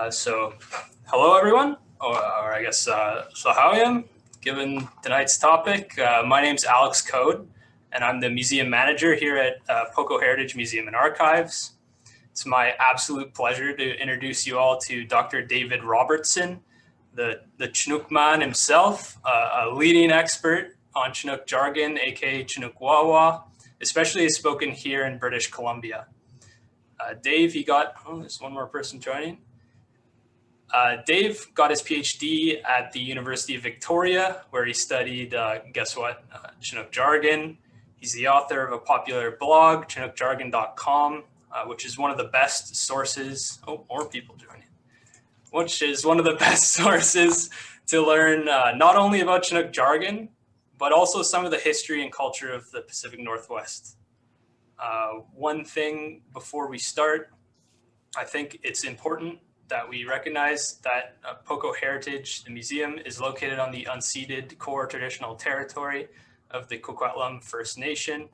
So, hello everyone, or I guess so how I am. Given tonight's topic, my name's Alex Code, and I'm the museum manager here at Poco Heritage Museum and Archives. It's my absolute pleasure to introduce you all to Dr. David Robertson, the Chinook man himself, a leading expert on Chinook Jargon, aka Chinuk Wawa, especially as spoken here in British Columbia. Dave, there's one more person joining. Dave got his PhD at the University of Victoria, where he studied, guess what, Chinook Jargon. He's the author of a popular blog, ChinookJargon.com, which is one of the best sources. Oh, more people joining. Which is one of the best sources to learn not only about Chinook Jargon, but also some of the history and culture of the Pacific Northwest. One thing before we start, I think it's important that we recognize that Poco Heritage, the museum, is located on the unceded core traditional territory of the Coquitlam First Nation,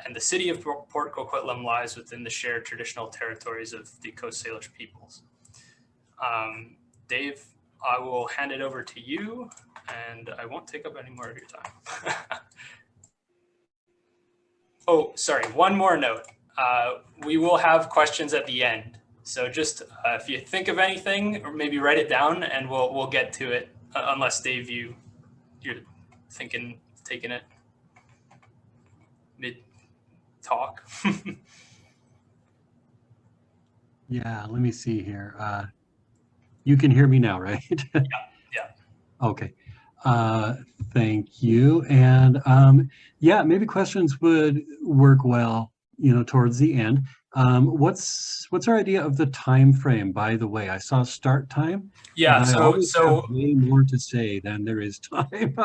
and the city of Port Coquitlam lies within the shared traditional territories of the Coast Salish peoples. Dave, I will hand it over to you, and I won't take up any more of your time. Oh, sorry, one more note. We will have questions at the end. So just if you think of anything, or maybe write it down, and we'll get to it. Unless Dave, you're taking it mid talk. Yeah, let me see here. You can hear me now, right? Yeah. Okay. Thank you. And yeah, maybe questions would work well, towards the end. What's our idea of the time frame, by the way? I saw start time, Yeah, but I always have way more to say than there is time.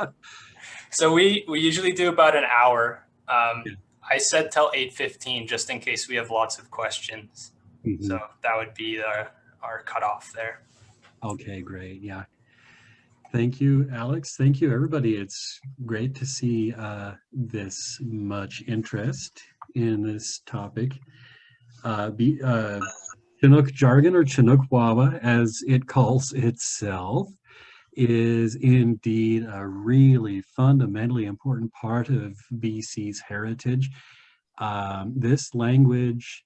So we usually do about an hour. Yeah. I said till 8:15 just in case we have lots of questions. Mm-hmm. So that would be our cutoff there. Okay, great. Yeah. Thank you, Alex. Thank you, everybody. It's great to see this much interest in this topic. Chinook Jargon, or Chinuk Wawa, as it calls itself, is indeed a really fundamentally important part of BC's heritage. This language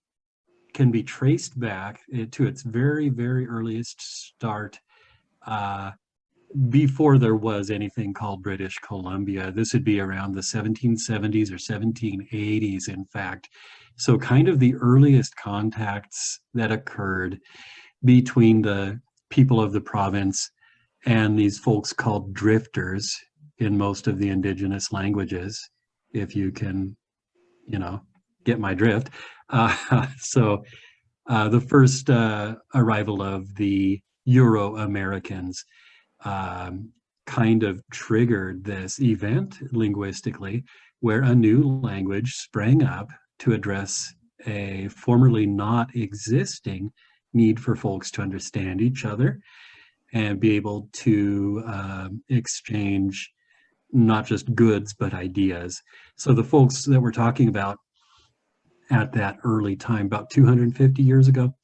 can be traced back to its very, very earliest start before there was anything called British Columbia. This would be around the 1770s or 1780s, in fact. So kind of the earliest contacts that occurred between the people of the province and these folks called drifters in most of the indigenous languages, if you can, get my drift. So the first arrival of the Euro-Americans kind of triggered this event linguistically, where a new language sprang up to address a formerly not existing need for folks to understand each other and be able to exchange not just goods, but ideas. So the folks that we're talking about at that early time, about 250 years ago,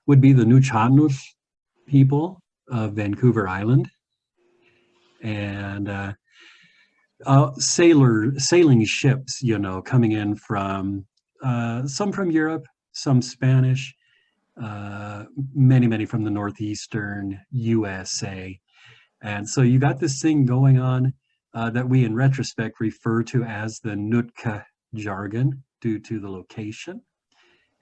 would be the Nuu-chah-nulth people of Vancouver Island. And sailing ships, coming in from some from Europe, some Spanish, many from the northeastern USA. And so you got this thing going on that we in retrospect refer to as the Nootka jargon, due to the location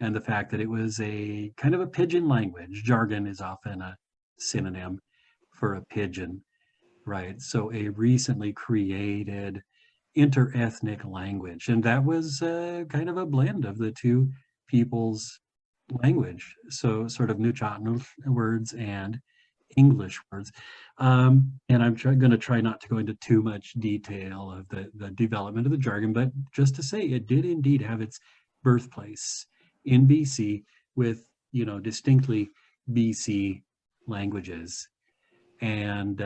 and the fact that it was a kind of a pidgin language. Jargon is often a synonym for a pidgin. Right, so a recently created interethnic language, and that was kind of a blend of the two people's language, so sort of Nuu-chah-nulth words and English words. And I'm going to try not to go into too much detail of the development of the jargon, but just to say it did indeed have its birthplace in BC with, distinctly BC languages. And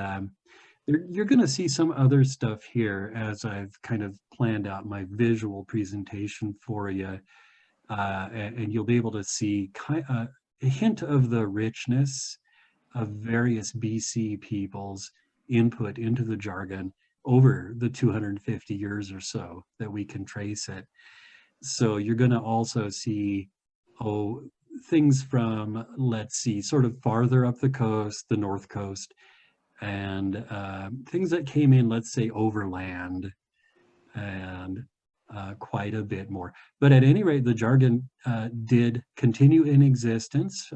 you're going to see some other stuff here as I've kind of planned out my visual presentation for you, and you'll be able to see hint of the richness of various BC peoples' input into the jargon over the 250 years or so that we can trace it. So you're going to also see, things from, let's see, sort of farther up the coast, the North Coast, and things that came in, let's say, overland, and quite a bit more. But at any rate, the jargon did continue in existence,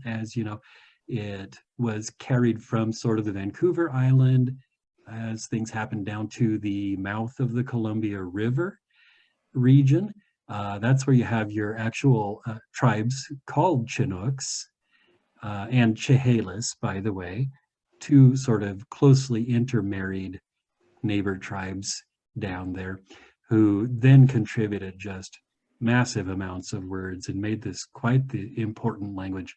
as you know, it was carried from sort of the Vancouver Island as things happened down to the mouth of the Columbia River region. That's where you have your actual tribes called Chinooks and Chehalis, by the way, two sort of closely intermarried neighbor tribes down there, who then contributed just massive amounts of words and made this quite the important language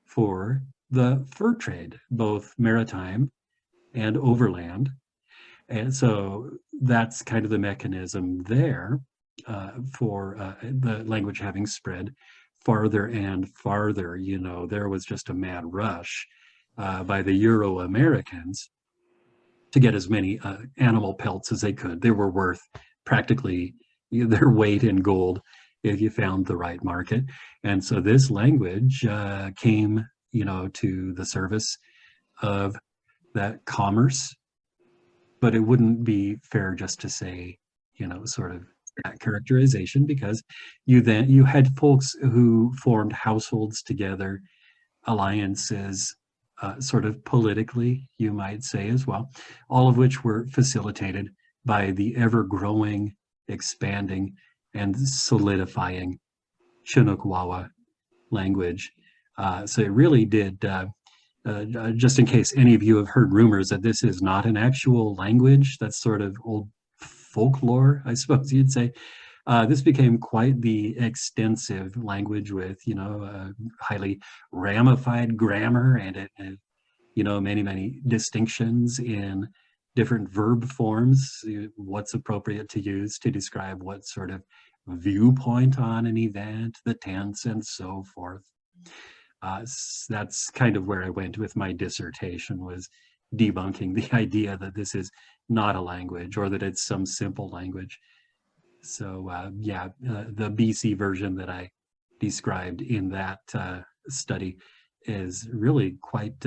for the fur trade, both maritime and overland. And so that's kind of the mechanism there for the language having spread farther and farther. You know, there was just a mad rush by the Euro-Americans to get as many animal pelts as they could. They were worth practically their weight in gold if you found the right market. And so this language came, you know, to the service of that commerce. But it wouldn't be fair just to say, you know, sort of that characterization, because you had folks who formed households together, alliances, sort of politically, you might say as well, all of which were facilitated by the ever-growing, expanding, and solidifying Chinuk Wawa language. So it really did, just in case any of you have heard rumors that this is not an actual language, that's sort of old folklore, I suppose you'd say. This became quite the extensive language with, you know, highly ramified grammar and, you know, many distinctions in different verb forms, what's appropriate to use to describe what sort of viewpoint on an event, the tense, and so forth. That's kind of where I went with my dissertation, was debunking the idea that this is not a language or that it's some simple language. So yeah, the BC version that I described in that study is really quite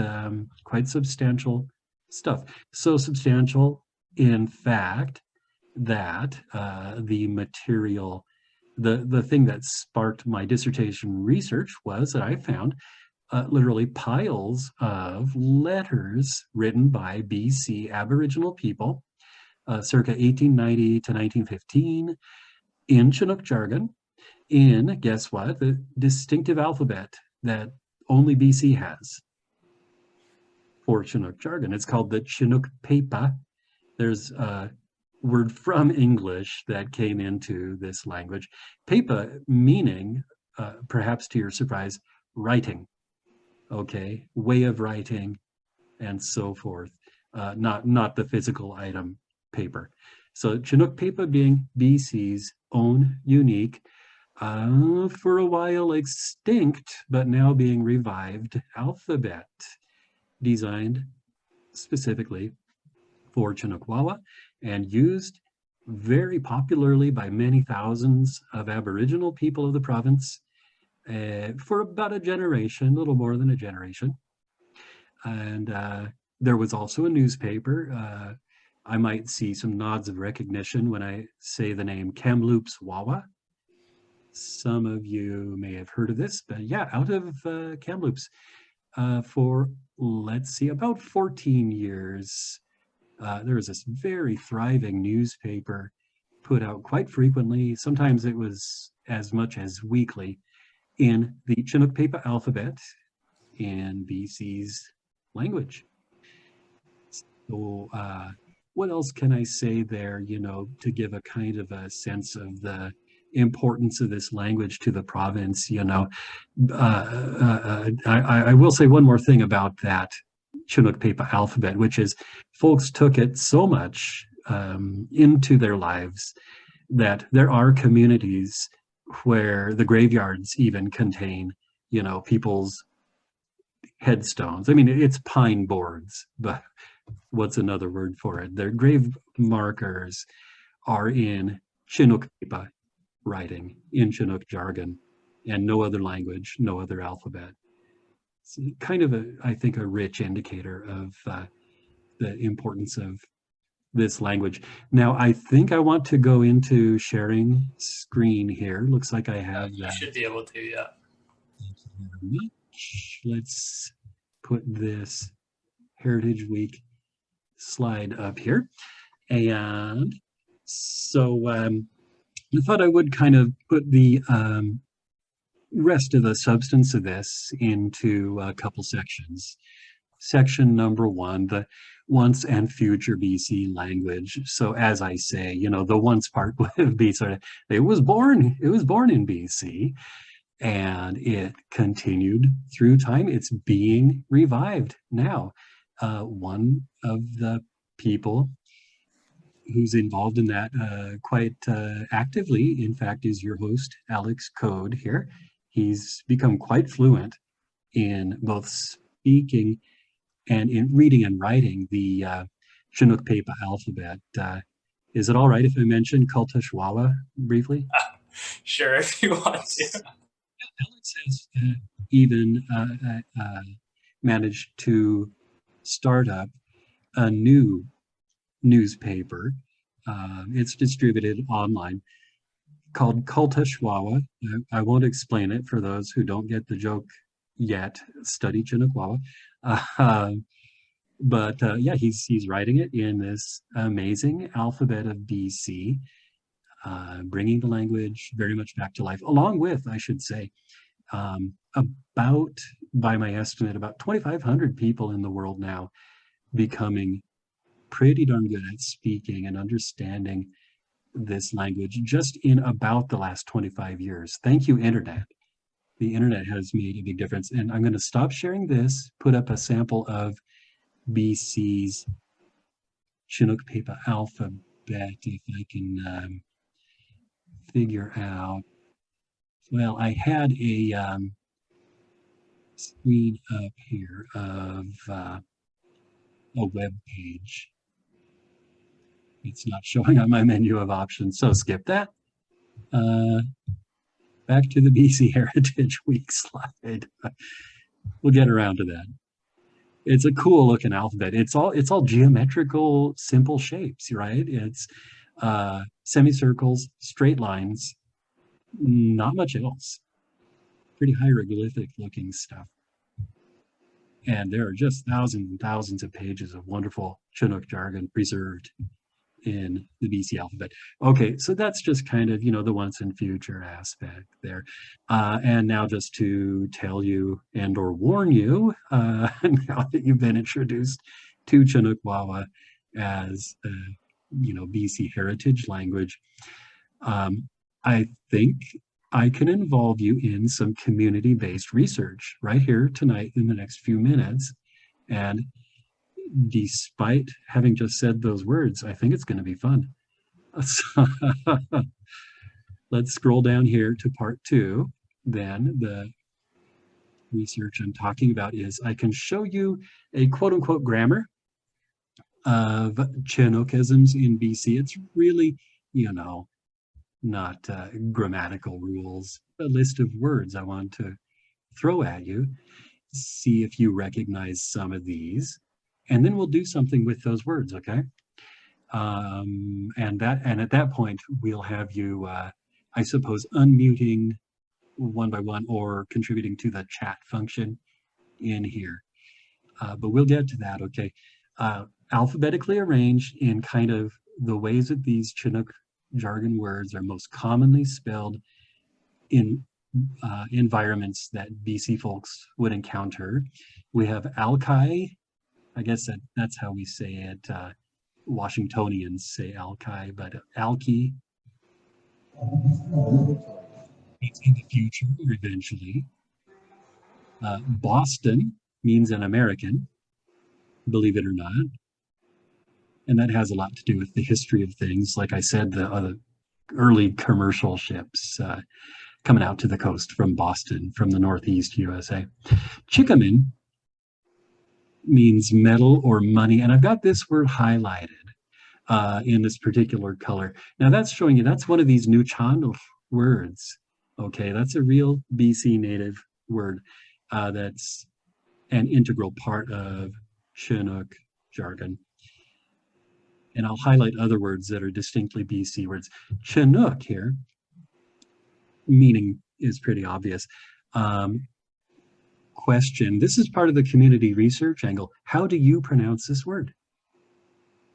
substantial stuff. So substantial, in fact, that the material, the thing that sparked my dissertation research was that I found literally piles of letters written by BC Aboriginal people circa 1890 to 1915 in Chinook jargon, in, guess what, the distinctive alphabet that only BC has for Chinook jargon. It's called the Chinook Pepa. There's a word from English that came into this language. Pepa meaning, perhaps to your surprise, writing. Okay, way of writing and so forth. Not the physical item paper. So Chinook Pepa being BC's own unique, for a while extinct, but now being revived alphabet, designed specifically for Chinuk Wawa and used very popularly by many thousands of Aboriginal people of the province for about a generation, a little more than a generation. And there was also a newspaper. I might see some nods of recognition when I say the name Kamloops Wawa. Some of you may have heard of this, but yeah, out of Kamloops for, let's see, about 14 years. There was this very thriving newspaper put out quite frequently. Sometimes it was as much as weekly in the Chinook Pepa alphabet in BC's language. So what else can I say there, you know, to give a kind of a sense of the importance of this language to the province, you know. I will say one more thing about that Chinook Pepa alphabet, which is folks took it so much into their lives that there are communities where the graveyards even contain people's headstones. I mean, it's pine boards, but what's another word for it? Their grave markers are in Chinook writing, in Chinook jargon, and no other language, no other alphabet. It's kind of I think, a rich indicator of the importance of this language. Now, I think I want to go into sharing screen here. Looks like I have You that. should be able to, yeah. Thank you very much. Let's put this Heritage Week slide up here. And so I thought I would kind of put the rest of the substance of this into a couple sections. Section number one, the once and future BC language. So as I say, the once part would be sort of, it was born in BC, and it continued through time. It's being revived now. One of the people who's involved in that quite actively, in fact, is your host, Alex Code here. He's become quite fluent in both speaking and in reading and writing the Chinook alphabet. Is it all right if I mention Chinook Wawa briefly? Sure, if you want to. Alex has even managed to start up a new newspaper. It's distributed online, called Chinook Wawa. I won't explain it for those who don't get the joke yet. Study Chinuk Wawa. But yeah, he's writing it in this amazing alphabet of BC, bringing the language very much back to life, along with, I should say, about, by my estimate, about 2,500 people in the world now becoming pretty darn good at speaking and understanding this language just in about the last 25 years. Thank you, Internet. The Internet has made a big difference. And I'm going to stop sharing this, put up a sample of BC's Chinook alphabet, if I can figure out. Well, I had a screen up here of a web page. It's not showing on my menu of options, so skip that. Back to the BC Heritage Week slide. We'll get around to that. It's a cool looking alphabet. It's all geometrical, simple shapes, right? It's semicircles, straight lines, not much else. Pretty hieroglyphic looking stuff. And there are just thousands and thousands of pages of wonderful Chinook jargon preserved in the BC alphabet. Okay, so that's just kind of, the once and future aspect there. And now just to tell you and or warn you, now that you've been introduced to Chinook Wawa as, BC heritage language, I think I can involve you in some community-based research right here tonight in the next few minutes. And despite having just said those words, I think it's going to be fun. So, let's scroll down here to part 2. Then the research I'm talking about is I can show you a quote-unquote grammar of Chinookisms in BC. It's really, not grammatical rules, a list of words I want to throw at you, see if you recognize some of these, and then we'll do something with those words, okay? And at that point, we'll have you, I suppose, unmuting one by one or contributing to the chat function in here. But we'll get to that, okay? Alphabetically arranged in kind of the ways that these Chinook jargon words are most commonly spelled in environments that BC folks would encounter. We have Alki. I guess that's how we say it. Washingtonians say Alki, but Alki. It's in the future or eventually. Boston means an American, believe it or not. And that has a lot to do with the history of things. Like I said, the early commercial ships coming out to the coast from Boston, from the Northeast USA. Chikamin means metal or money, and I've got this word highlighted in this particular color. Now that's showing you that's one of these new Chinook words. Okay, that's a real BC native word that's an integral part of Chinook jargon. And I'll highlight other words that are distinctly BC words. Chinook here, meaning is pretty obvious. Question, this is part of the community research angle. How do you pronounce this word?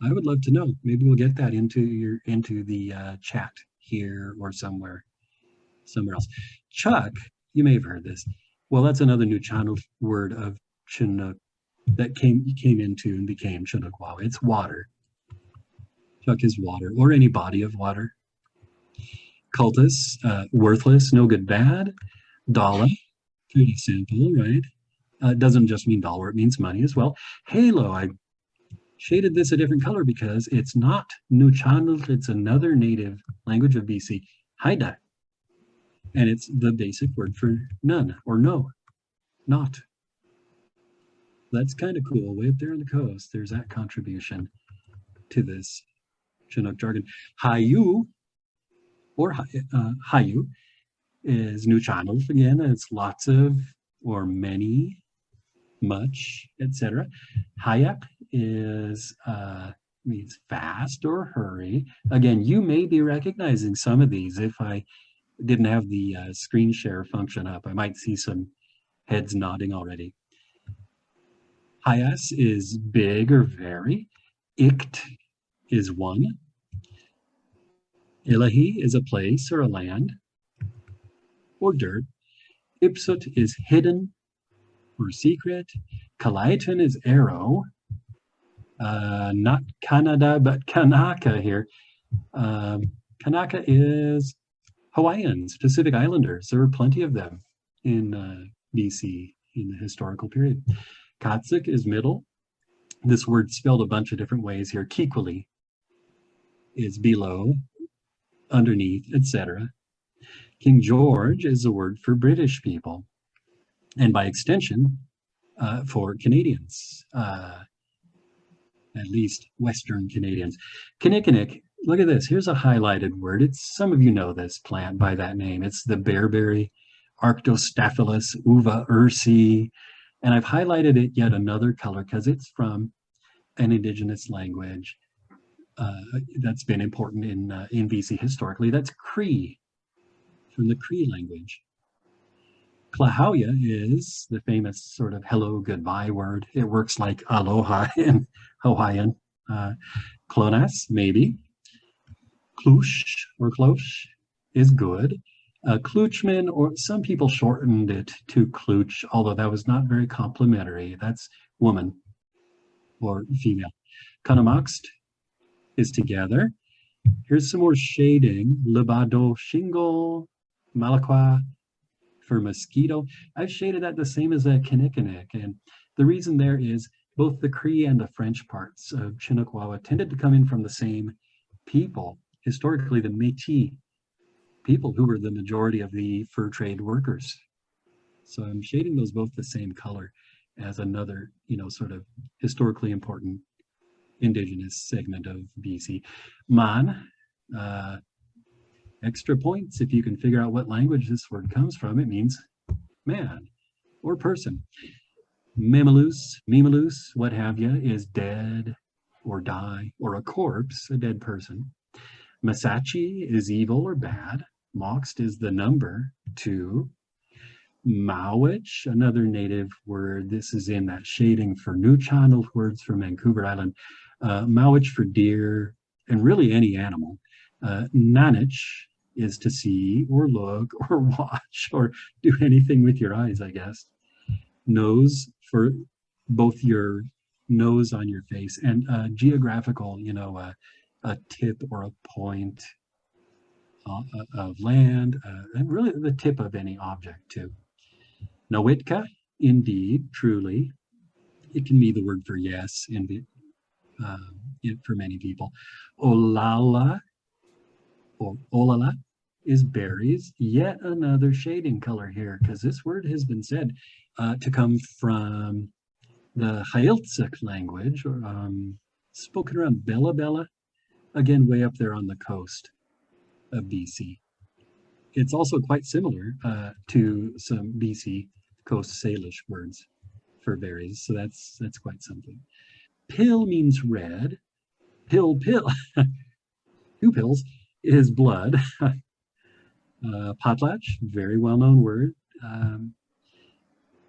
I would love to know. Maybe we'll get that into the chat here or somewhere else. Chuck, you may have heard this. Well, that's another new Chinook word of Chinook that came into and became Chinuk Wawa. It's water. Chuck is water, or any body of water. Cultus, worthless, no good, bad. Dollar, pretty simple, right? It doesn't just mean dollar, it means money as well. Halo, I shaded this a different color because it's not New Chinook, it's another native language of BC, Haida. And it's the basic word for none or no, not. That's kind of cool. Way up there on the coast, there's that contribution to this Chinook jargon. Hayu, or Hayu, is New Chinook again, and it's lots of, or many, much, etc. Hayak is means fast or hurry. Again, you may be recognizing some of these. If I didn't have the screen share function up, I might see some heads nodding already. Hayas is big or very. Ikt is one. Ilahi is a place or a land or dirt. Ipsut is hidden or secret. Kalaitan is arrow. Not Canada, but Kanaka here. Kanaka is Hawaiians, Pacific Islanders. There were plenty of them in BC in the historical period. Katsuk is middle. This word spelled a bunch of different ways here. Kikwali is below, underneath, etc. King George is a word for British people, and by extension, for Canadians, at least Western Canadians. Kinnikinnick, look at this. Here's a highlighted word. It's, some of you know this plant by that name. It's the bearberry, Arctostaphylos uva ursi. And I've highlighted it yet another color because it's from an indigenous language that's been important in BC historically. That's Cree, from the Cree language. Klahauya is the famous sort of hello, goodbye word. It works like aloha in Hawaiian. Klonas, maybe. Klush or klosh is good. Kluchman, or some people shortened it to kluch, although that was not very complimentary. That's woman or female. Kanamaxt is together. Here's some more shading. Libado shingle, malaqua for mosquito. I've shaded that the same as a kinnikinnick, and the reason there is both the Cree and the French parts of Chinuk Wawa tended to come in from the same people. Historically, the Métis people who were the majority of the fur trade workers. So I'm shading those both the same color as another, sort of historically important indigenous segment of BC. Man, extra points if you can figure out what language this word comes from. It means man or person. Memalus, what have you, is dead or die, or a corpse, a dead person. Masachi is evil or bad. Moxt is the number 2. Mawich, another native word. This is in that shading for New Chinook words from Vancouver Island. Mawich for deer, and really any animal. Nanich is to see or look or watch or do anything with your eyes, I guess. Nose for both your nose on your face, and geographical, a tip or a point of land, and really the tip of any object too. Nowitka, indeed, truly. It can be the word for yes for many people. Olala, or olala, is berries. Yet another shading color here, because this word has been said to come from the Hailtsuk language, or spoken around Bella Bella, again, way up there on the coast of BC. It's also quite similar to some BC Coast Salish words for berries, so that's quite something. Pill means red. Pill, two pills is blood. Potlatch, very well-known word.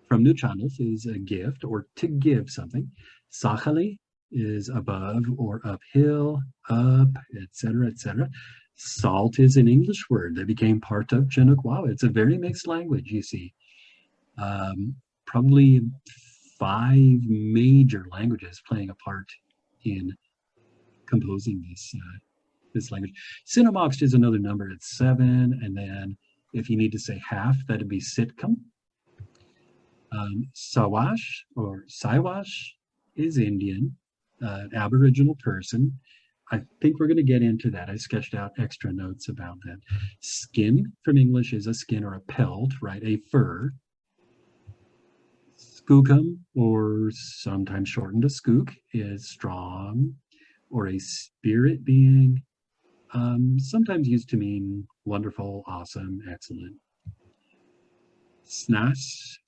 From Nuchanos is a gift or to give something. Sachali is above or uphill, up, etc., etc. Salt is an English word that became part of Chinuk Wawa. It's a very mixed language, you see. Probably 5 major languages playing a part in composing this language. Sinamoxt is another number. It's 7, and then if you need to say half, that'd be Sitcom. Sawash or Saiwash is Indian, Aboriginal person. I think we're going to get into that. I sketched out extra notes about that. Skin from English is a skin or a pelt, right? A fur. Skookum, or sometimes shortened to skook, is strong or a spirit being, sometimes used to mean wonderful, awesome, excellent. Snas,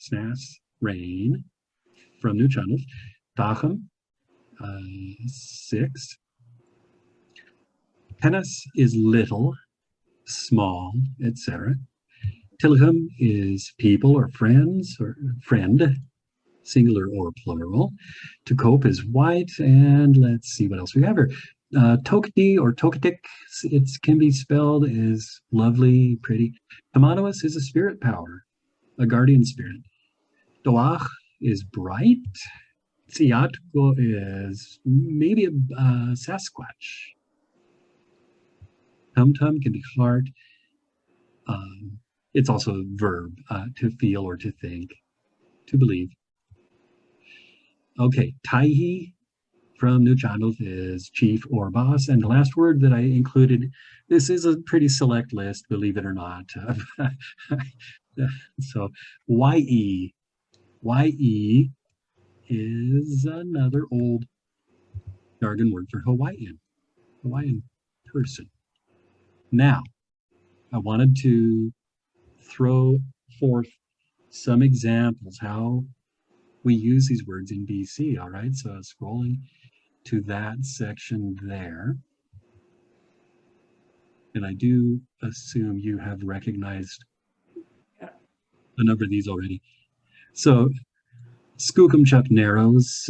rain, from Nuchanos. Tachem, 6. Penis is little, small, etc. Tilham is people or friends or friend, singular or plural. To cope is white, and let's see what else we have here. Tokti or Tokatik, it can be spelled is lovely, pretty. Tamanoas is a spirit power, a guardian spirit. Doach is bright. Tsiatko is maybe a Sasquatch. Tum-tum can be heart. It's also a verb, to feel or to think, to believe. Okay, Taihi from Nuchanos is chief or boss. And the last word that I included, this is a pretty select list, believe it or not. So Ye. Ye is another old jargon word for Hawaiian person. Now, I wanted to throw forth some examples how we use these words in BC, all right? So scrolling to that section there. And I do assume you have recognized a number of these already. So Skookumchuck Narrows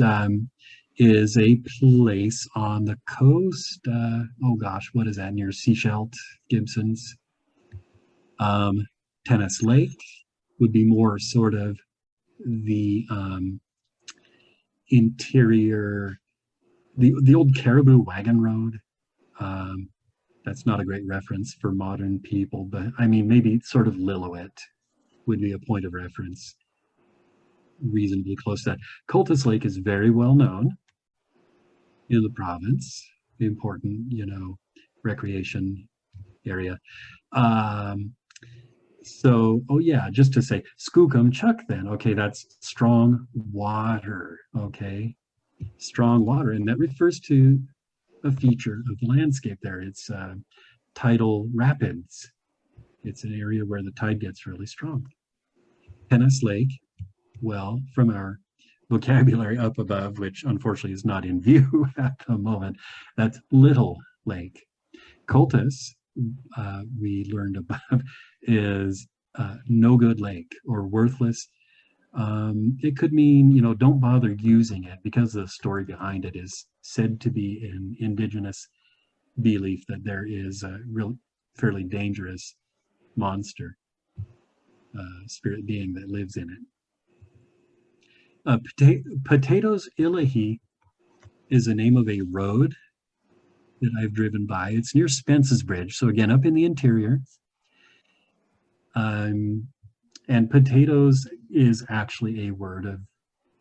is a place on the coast. Oh gosh, what is that, near Seashelt, Gibson's? Tennis Lake would be more sort of the interior, the old Caribou Wagon Road. That's not a great reference for modern people, but I mean, maybe sort of Lillooet would be a point of reference, reasonably close to that. Cultus Lake is very well known in the province, important, recreation area. So, oh yeah, just to say, Skookumchuck then, okay, that's strong water, okay? Strong water, and that refers to a feature of the landscape there. It's tidal rapids. It's an area where the tide gets really strong. Tennis Lake, well, from our vocabulary up above, which unfortunately is not in view at the moment, that's Little Lake. Cultus, we learned above, is no good lake or worthless. It could mean, don't bother using it, because the story behind it is said to be an indigenous belief that there is a real fairly dangerous monster, spirit being that lives in it. Potatoes Ilahi is the name of a road that I've driven by. It's near Spence's Bridge, so again, up in the interior. And potatoes is actually a word of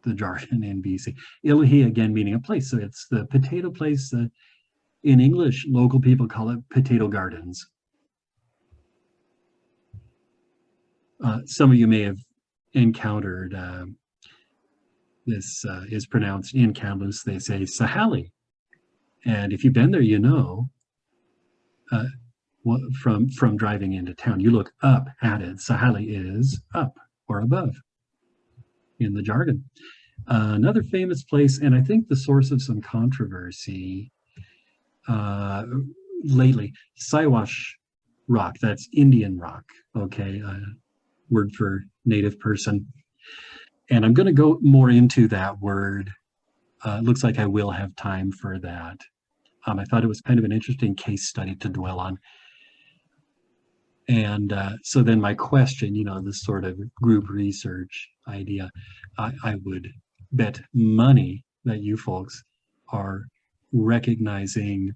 the jargon in BC. Ilahi, again, meaning a place. So it's the potato place. In English, local people call it potato gardens. some of you may have encountered this is pronounced in Kamloops, they say Sahali. And if you've been there, you know, from driving into town, you look up at it. Sahali is up or above in the jargon. Another famous place, and I think the source of some controversy lately, Siwash Rock, that's Indian rock, okay, word for native person. And I'm going to go more into that word. Looks like I will have time for that. I thought it was kind of an interesting case study to dwell on. And so then my question, you know, this sort of group research idea, I would bet money that you folks are recognizing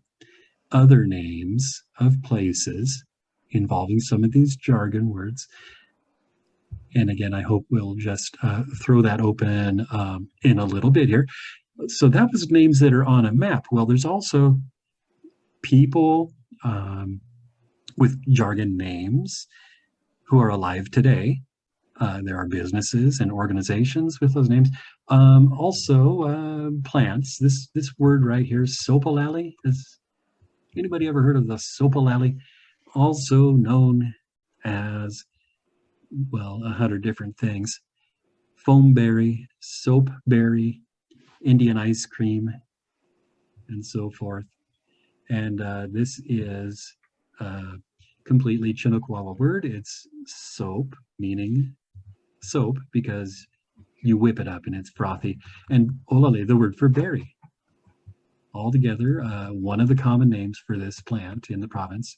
other names of places involving some of these jargon words. And again, I hope we'll just throw that open in a little bit here. So that was names that are on a map. Well, there's also people with jargon names who are alive today. There are businesses and organizations with those names. Also plants. This word right here, sopalali. Has anybody ever heard of the sopalali? Also known as, well, 100 different things. Foamberry, soapberry, Indian ice cream, and so forth. And this is completely Chinuk Wawa word. It's soap, meaning soap, because you whip it up and it's frothy. And olale, the word for berry. Altogether, one of the common names for this plant in the province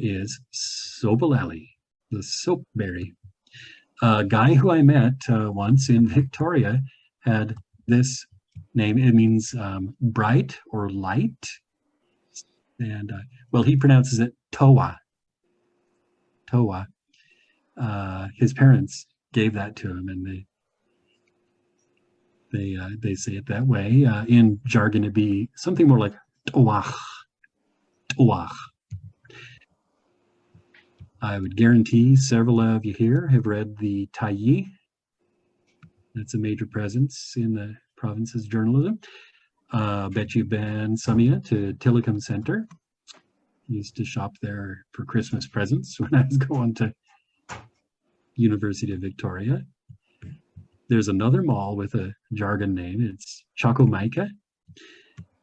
is sopalali, the soap berry. A guy who I met once in Victoria had this name. It means bright or light. And well, he pronounces it Toa. Toa. His parents gave that to him, and they say it that way. In jargon, it'd be something more like Toach. Toach. I would guarantee several of you here have read the Taiyi. That's a major presence in the province's journalism. Bet you've been, some of you, to Tillicum Center. Used to shop there for Christmas presents when I was going to University of Victoria. There's another mall with a jargon name. It's Chocomica.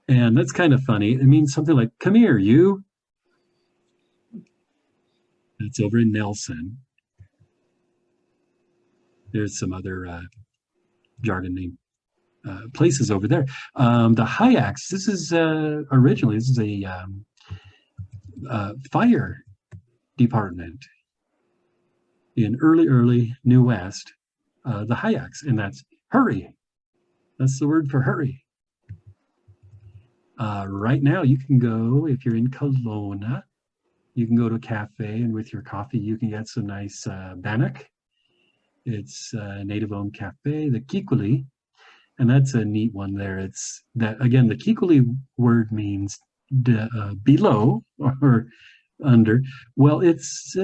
And that's kind of funny. It means something like, come here, you. That's over in Nelson. There's some other jargon name places over there. The Hyaks, this is originally, this is a fire department in early New West, the Hyaks, and that's hurry. That's the word for hurry. Right now, you can go, if you're in Kelowna, you can go to a cafe, and with your coffee, you can get some nice bannock. It's a native-owned cafe, the Kikuli, and that's a neat one there. It's that, again, the Kikuli word means below or under. Well, it's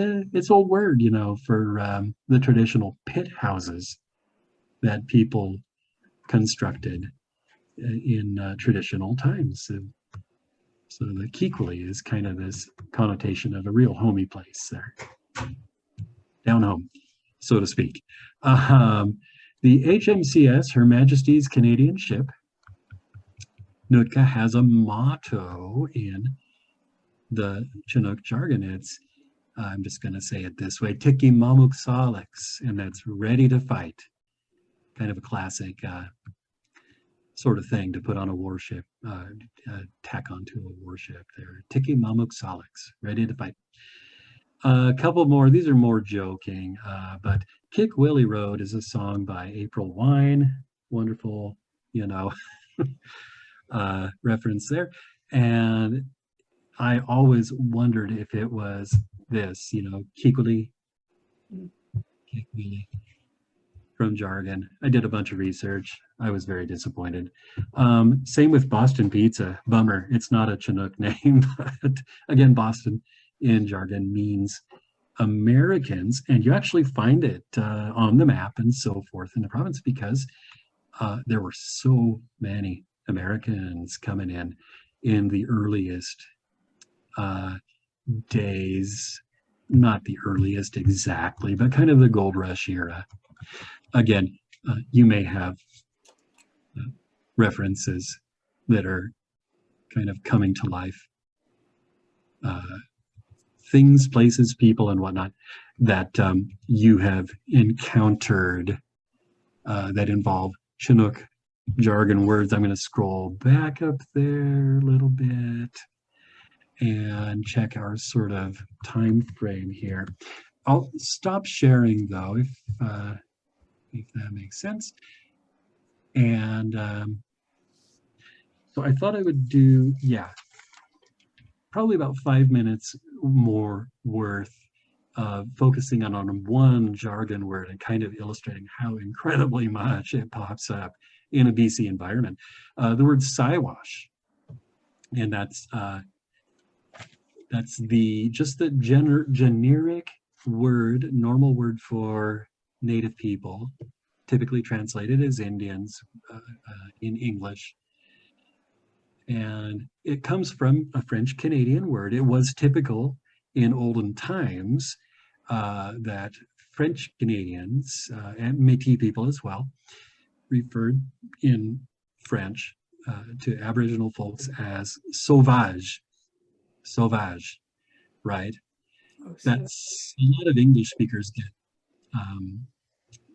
old word, you know, for the traditional pit houses that people constructed in traditional times. So the Kikuli is kind of this connotation of a real homey place there, down home, so to speak. The HMCS, Her Majesty's Canadian Ship, Nootka, has a motto in the Chinook jargon. It's, I'm just going to say it this way, Tiki Mamuk Salix, and that's ready to fight. Kind of a classic sort of thing to put on a warship, tack onto a warship there. Tiki Mamuk Salix, ready to fight. A couple more, these are more joking, but Kick Willie Road is a song by April Wine. Wonderful, you know, reference there. And I always wondered if it was this, you know, Kick Willie from jargon. I did a bunch of research. I was very disappointed. Same with Boston Pizza. Bummer, it's not a Chinook name, but again, Boston in jargon means Americans, and you actually find it on the map and so forth in the province because there were so many Americans coming in the earliest uh, days, not the earliest exactly, but kind of the gold rush era. Again, you may have references that are kind of coming to life. Things, places, people, and whatnot that you have encountered that involve Chinook jargon words. I'm going to scroll back up there a little bit and check our sort of time frame here. I'll stop sharing though, if that makes sense. And so I thought I would do, probably about 5 minutes more worth of focusing on one jargon word and kind of illustrating how incredibly much it pops up in a BC environment. The word Siwash, and that's the generic word, normal word for Native people, typically translated as Indians in English. And it comes from a French Canadian word. It was typical in olden times that French Canadians and Métis people as well referred in French to Aboriginal folks as sauvage, right? That's a lot of English speakers get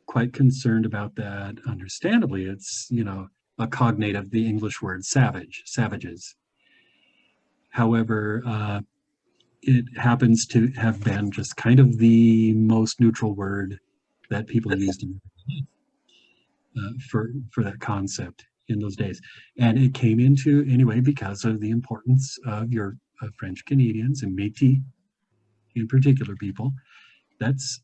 quite concerned about that. Understandably, it's, a cognate of the English word savage, savages. However, it happens to have been just kind of the most neutral word that people used for that concept in those days. And it came into, anyway, because of the importance of your French Canadians and Métis in particular people. That's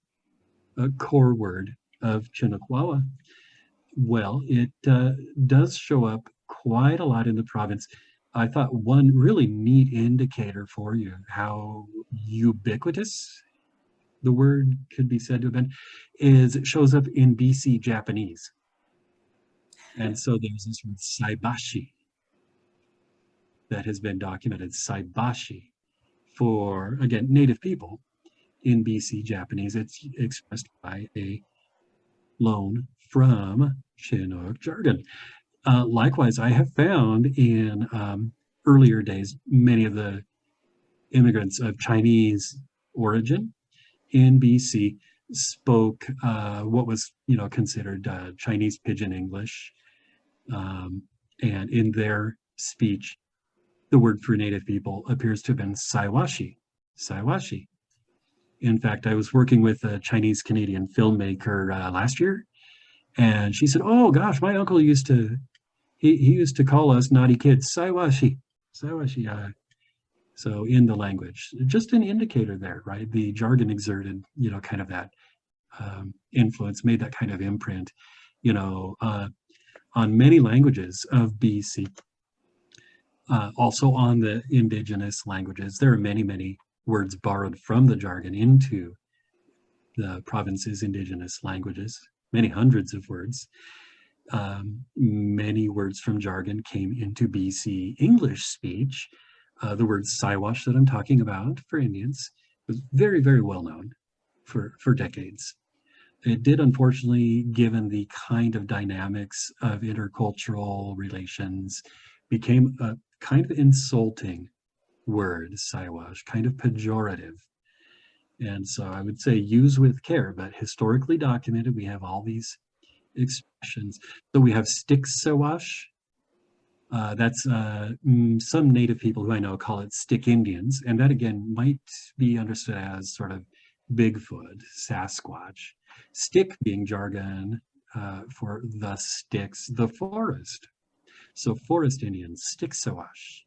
a core word of Chinuk Wawa. Well, it does show up quite a lot in the province. I thought one really neat indicator for you how ubiquitous the word could be said to have been is it shows up in BC Japanese. And so there's this word saibashi that has been documented, saibashi, for, again, Native people in BC Japanese. It's expressed by a loan from Chinook Jargon. Likewise, I have found in earlier days, many of the immigrants of Chinese origin in BC spoke what was, considered Chinese Pidgin English. And in their speech, the word for Native people appears to have been Siwashi. In fact, I was working with a Chinese Canadian filmmaker last year, and she said, "Oh gosh, my uncle used to he used to call us naughty kids Siwashi." So in the language, just an indicator there, right? The jargon exerted, kind of that influence, made that kind of imprint, on many languages of BC. Also on the indigenous languages, there are many, many words borrowed from the jargon into the province's indigenous languages, many hundreds of words. Many words from jargon came into BC English speech. The word Siwash that I'm talking about for Indians was very, very well known for decades. It did, unfortunately, given the kind of dynamics of intercultural relations, became a kind of insulting word, Siwash, kind of pejorative. And so I would say use with care, but historically documented, we have all these expressions. So we have stick Siwash. That's some Native people who I know call it stick Indians. And that, again, might be understood as sort of Bigfoot, Sasquatch. Stick being jargon for the sticks, the forest. So forest Indians, stick Siwash.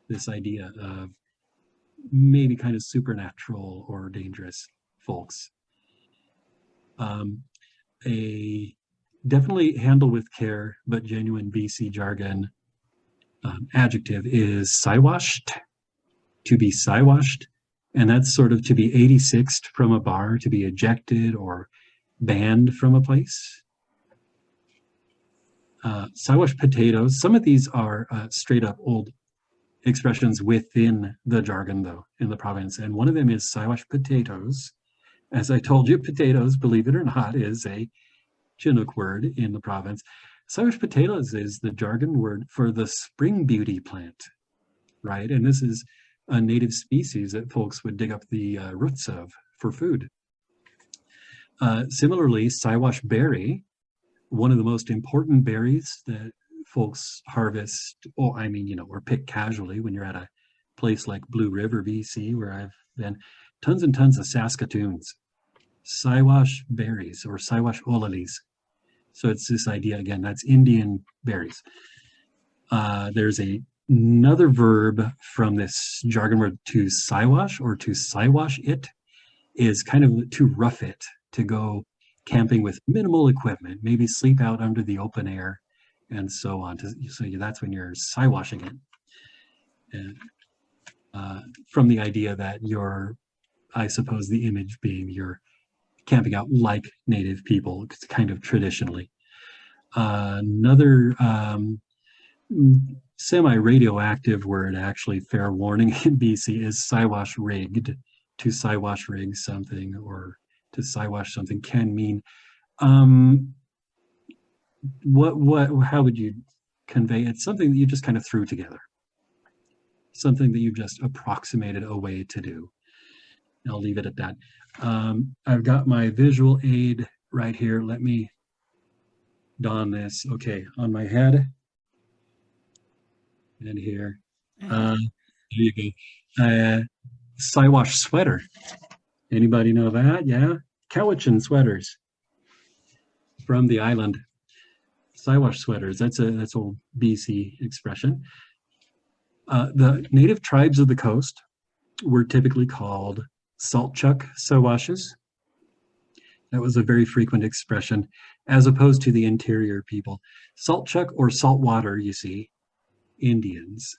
This idea of maybe kind of supernatural or dangerous folks. A definitely handle with care, but genuine BC jargon adjective is Siwashed, to be Siwashed, And that's sort of to be 86'd from a bar, to be ejected or banned from a place. Siwash potatoes, some of these are straight up old expressions within the jargon, though, in the province. And one of them is Siwash potatoes. As I told you, potatoes, believe it or not, is a Chinook word in the province. Siwash potatoes is the jargon word for the spring beauty plant, right? And this is a native species that folks would dig up the roots of for food. Similarly, Siwash berry, one of the most important berries that folks harvest, or pick casually when you're at a place like Blue River, BC, where I've been, tons and tons of Saskatoons, Siwash berries or Siwash olalis. So it's this idea, again, that's Indian berries. There's another verb from this jargon word to Siwash or to Siwash it is kind of to rough it, to go camping with minimal equipment, maybe sleep out under the open air and so on. So that's when you're Siwashing it. And from the idea that I suppose the image being you're camping out like native people, kind of traditionally. Another semi-radioactive word, actually, fair warning, in BC is Siwash rigged. To Siwash rig something or to Siwash something can mean how would you convey it? Something that you just kind of threw together, something that you just approximated a way to do. I'll leave it at that. I've got my visual aid right here. Let me don this. Okay, on my head and here. There you go. Siwash sweater. Anybody know that? Yeah, Cowichan sweaters from the island. Siwash sweaters. That's old BC expression. The native tribes of the coast were typically called Saltchuk Siwashes. That was a very frequent expression, as opposed to the interior people. Saltchuk or saltwater, you see, Indians.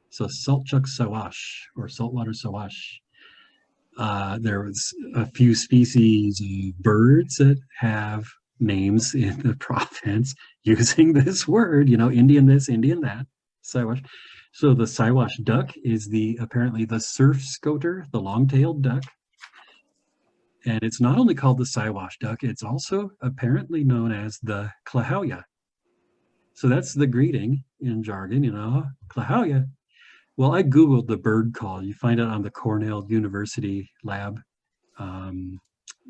So Saltchuk Siwash or saltwater Siwash. There was a few species of birds that have names in the province using this word, Indian this, Indian that, Siwash. So the Siwash duck is apparently the surf scoter, the long-tailed duck. And it's not only called the Siwash duck, it's also apparently known as the Klahowya. So that's the greeting in jargon, Klahowya. Well, I Googled the bird call. You find it on the Cornell University Lab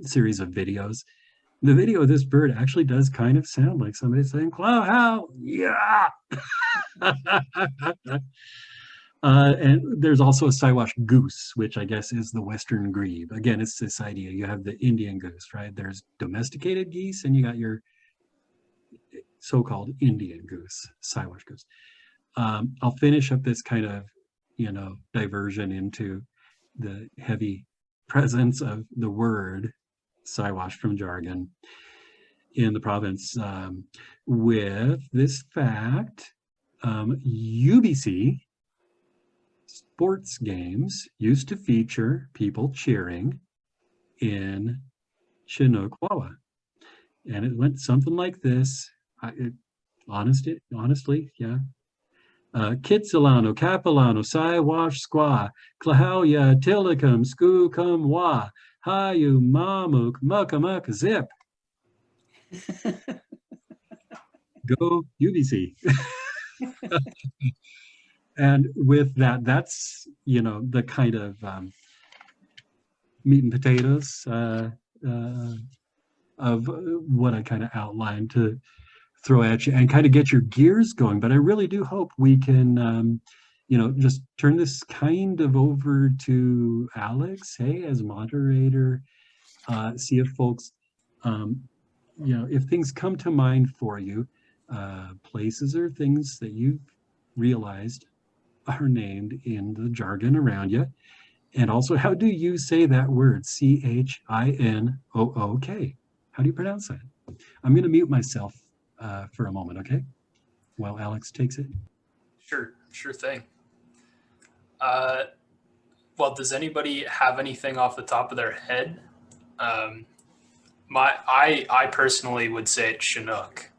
series of videos. The video of this bird actually does kind of sound like somebody saying, Klahowya, yeah. And there's also a Siwash goose, which I guess is the Western grebe. Again, it's this idea. You have the Indian goose, right? There's domesticated geese, and you got your so-called Indian goose, Siwash goose. I'll finish up this kind of, diversion into the heavy presence of the word Siwash from jargon in the province with this fact. UBC sports games used to feature people cheering in Chinuk Wawa. And it went something like this. Honestly, yeah. Kitsilano, Capilano, Siwash Squaw, Klahowya, Tillicum, Skookum Wa, Hayu, Mamuk, Muckamuck, Zip. Go UBC. And with that, that's, the kind of meat and potatoes of what I kind of outlined to throw at you and kind of get your gears going. But I really do hope we can, just turn this kind of over to Alex, hey, as moderator, see if folks, if things come to mind for you, places or things that you've realized are named in the jargon around you. And also, how do you say that word, Chinook? How do you pronounce that? I'm going to mute myself for a moment, okay? While Alex takes it. Sure thing. Well, does anybody have anything off the top of their head? I personally would say it's Chinook,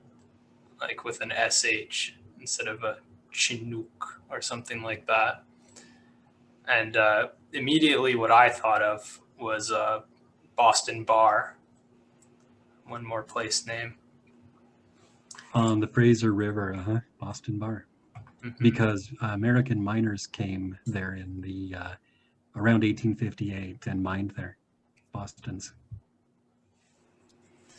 like with an SH instead of a Chinook or something like that. And immediately what I thought of was Boston Bar, one more place name. On the Fraser River, Boston Bar. Mm-hmm. Because American miners came there in the around 1858 and mined there, Boston's.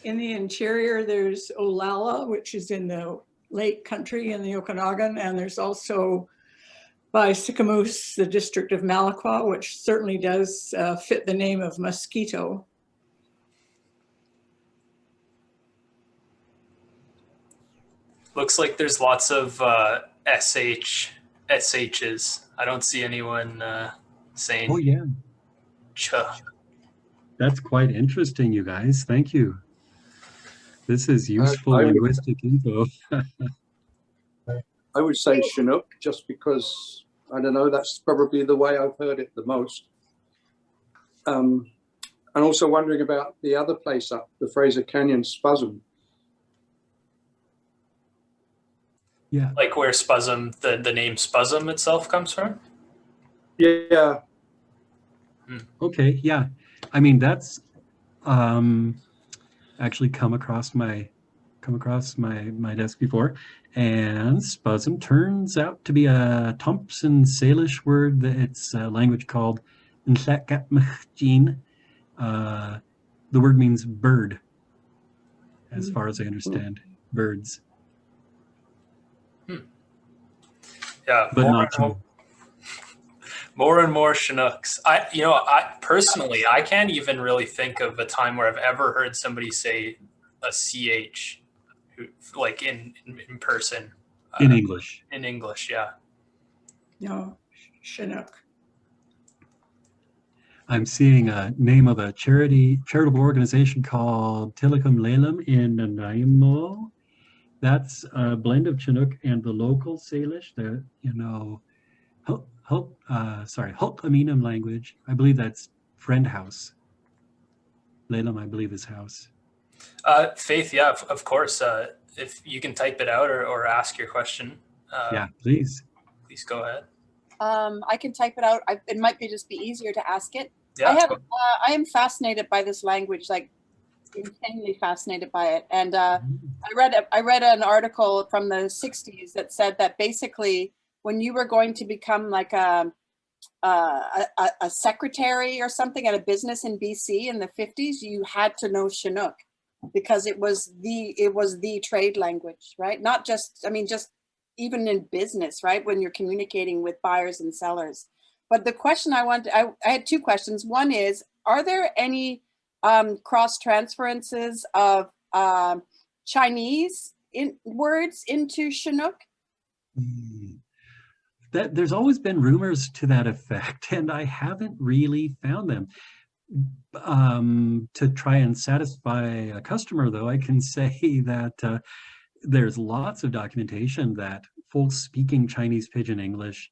In the interior, there's Olalla, which is in the lake country in the Okanagan, and there's also by Sicamous, the district of Malaqua, which certainly does fit the name of mosquito. Looks like there's lots of SHs. I don't see anyone saying Oh yeah, ch. that's quite interesting, you guys. Thank you. This is useful linguistic info. I would say Chinook, just because, I don't know, that's probably the way I've heard it the most. And also wondering about the other place up, the Fraser Canyon Spasm. Yeah. Like where spasm, the name spasm itself comes from? Yeah. Okay, yeah. I mean, that's actually come across my desk before, and spasm turns out to be a Thompson Salish word that it's a language called Ntlakatmachjin. The word means bird, as far as I understand, birds. Yeah, but not more and more Chinooks. I personally, I can't even really think of a time where I've ever heard somebody say a CH, like in person. In English. In English, yeah. No, Chinook. I'm seeing a name of a charitable organization called Tilikum Lalem in Nanaimo. That's a blend of Chinook and the local Salish, the Hulkaminam language. I believe that's friend house. Lalem, I believe, is house. Faith, yeah, of course. If you can type it out or ask your question. Yeah, please. Please go ahead. I can type it out. It might just be easier to ask it. Yeah, I am fascinated by this language, like insanely fascinated by it. And I read an article from the 60s that said that basically when you were going to become like a secretary or something at a business in BC in the 50s, you had to know Chinook because it was the trade language, right? Not just, just even in business, right? When you're communicating with buyers and sellers. But the question I had two questions. One is, are there any cross transferences of Chinese words into Chinook? There's always been rumors to that effect, and I haven't really found them. To try and satisfy a customer, though, I can say that there's lots of documentation that folks speaking Chinese Pidgin English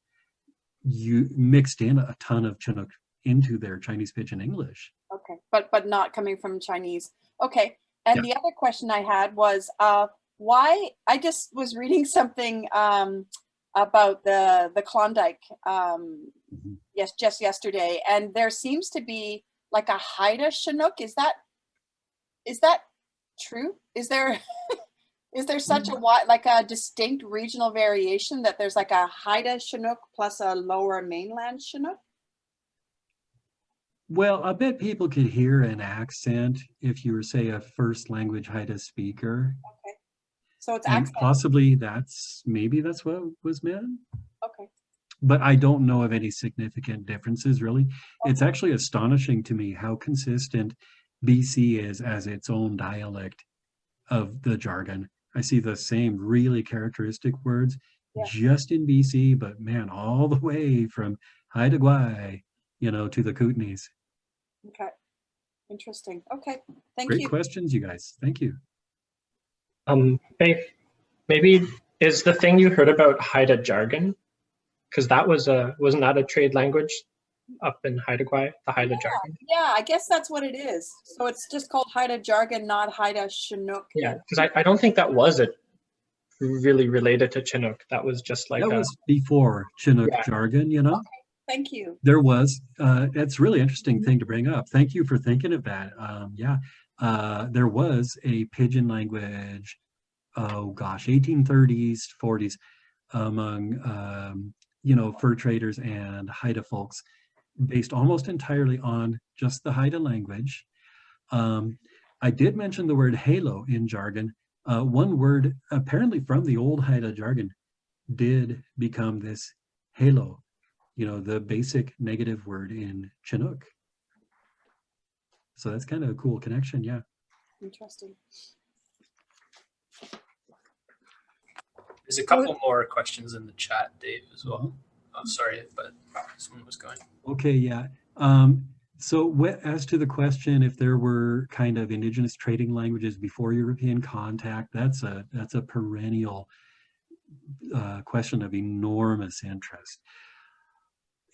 mixed in a ton of Chinook into their Chinese Pidgin English. Okay, but not coming from Chinese. Okay, and the other question I had was why? I just was reading something about the Klondike just yesterday, and there seems to be like a Haida Chinook. Is that true? Is there such a distinct regional variation that there's like a Haida Chinook plus a lower mainland Chinook? Well, I bet people could hear an accent if you were, say, a first language Haida speaker. Okay. So it's and accent. Possibly maybe that's what was meant. Okay. But I don't know of any significant differences, really. Okay. It's actually astonishing to me how consistent BC is as its own dialect of the jargon. I see the same really characteristic words just in BC, but man, all the way from Haida Gwaii, to the Kootenays. Okay. Interesting. Okay. Thank you. Great questions, you guys. Thank you. Faith, maybe is the thing you heard about Haida Jargon, because that wasn't that a trade language up in Haida Gwaii, the Haida Jargon. Yeah, I guess that's what it is. So it's just called Haida Jargon, not Haida Chinook. Yeah, because I don't think that was it really related to Chinook. That was just like That was before Chinook Yeah. Jargon, you know? Thank you. There was, that's a really interesting thing to bring up. Thank you for thinking of that. There was a pidgin language, oh gosh, 1830s, 40s, among, you know, fur traders and Haida folks, based almost entirely on just the Haida language. I did mention the word halo in jargon. One word, apparently from the old Haida jargon, did become this halo, you know, the basic negative word in Chinook. So that's kind of a cool connection, yeah. Interesting. There's a couple more questions in the chat, Dave, as well. Oh, sorry, but someone was going. Okay, yeah. So as to the question, if there were kind of indigenous trading languages before European contact, that's a perennial question of enormous interest.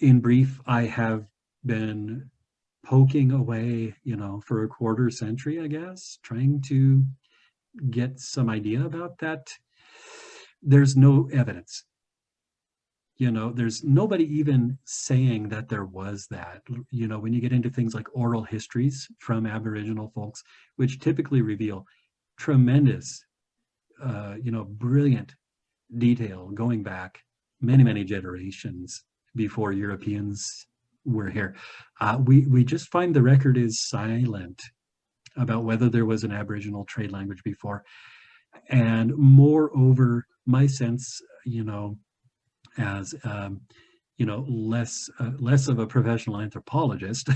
In brief, I have been poking away, you know, for a quarter century, I guess, trying to get some idea about that. There's no evidence. You know, there's nobody even saying that there was that. You know, when you get into things like oral histories from Aboriginal folks, which typically reveal tremendous, you know, brilliant detail going back many, many generations before Europeans were here. We just find the record is silent about whether there was an Aboriginal trade language before. And moreover, my sense, you know, as you know, less of a professional anthropologist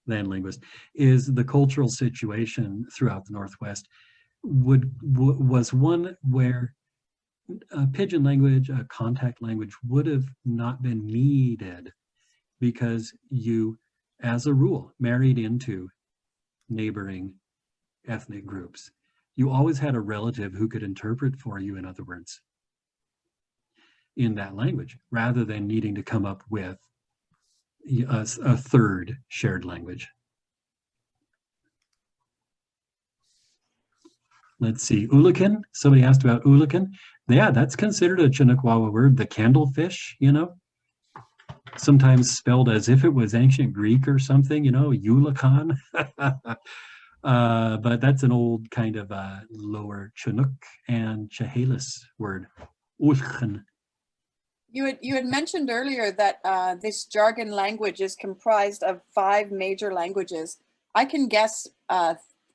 than linguist, is the cultural situation throughout the Northwest was one where a pidgin language, a contact language, would have not been needed because you, as a rule, married into neighboring ethnic groups. You always had a relative who could interpret for you, in other words, in that language, rather than needing to come up with a third shared language. Let's see, Ulukan, somebody asked about Ulukan. Yeah, that's considered a Chinuk Wawa word, the candlefish, you know, sometimes spelled as if it was ancient Greek or something, you know, Ulukan. But that's an old kind of lower Chinook and Chehalis word, Ulkan. You had mentioned earlier that this jargon language is comprised of 5 major languages. I can guess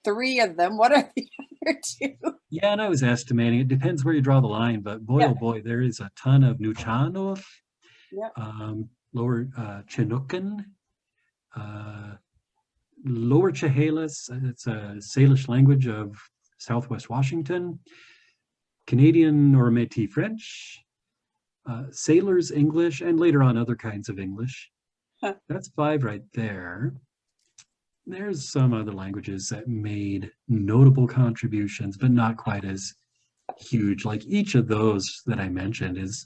3 of them. What are the other 2? Yeah, and I was estimating. It depends where you draw the line, but boy, oh boy, there is a ton of Nuchanov, lower Chinookan, lower Chehalis. It's a Salish language of Southwest Washington, Canadian or Métis French, Sailors English, and later on other kinds of English. That's 5 right there. There's some other languages that made notable contributions, but not quite as huge. Like each of those that I mentioned is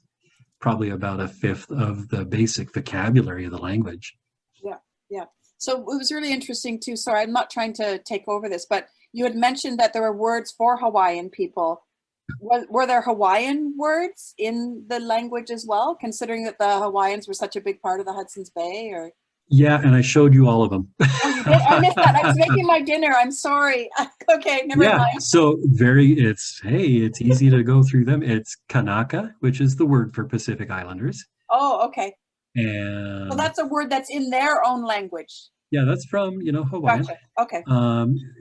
probably about 1/5 of the basic vocabulary of the language. Yeah. So it was really interesting too. Sorry, I'm not trying to take over this, but you had mentioned that there were words for Hawaiian people. Were there Hawaiian words in the language as well, considering that the Hawaiians were such a big part of the Hudson's Bay? Or yeah, and I showed you all of them. Oh, you did? I missed that. I was making my dinner. I'm sorry. Okay, never mind. So it's easy to go through them. It's Kanaka, which is the word for Pacific Islanders. Oh, okay. And So that's a word that's in their own language. yeah, that's from, you know, Hawaiian. Gotcha. Okay.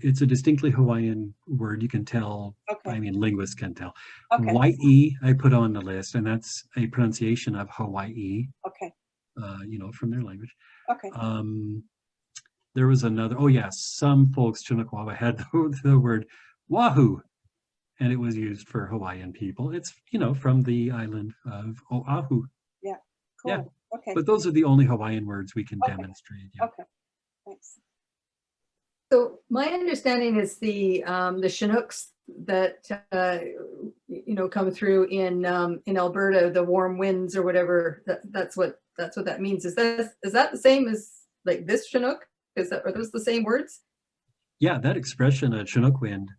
It's a distinctly Hawaiian word. You can tell. Okay. I mean, linguists can tell. Okay. Hawaii, I put on the list, and that's a pronunciation of Hawaii. Okay. You know, from their language. Okay. There was another. Oh yeah, some folks Chinuk Wawa had the word Wahoo, and it was used for Hawaiian people. It's, you know, from the island of Oahu. Yeah. Cool. Yeah. Okay. But those are the only Hawaiian words we can demonstrate. Yeah. Okay. Thanks. So my understanding is the Chinooks that you know, come through in Alberta, the warm winds or whatever. That's what that's what that means. Is that the same as like this Chinook? Are those the same words? Yeah, that expression, Chinook wind,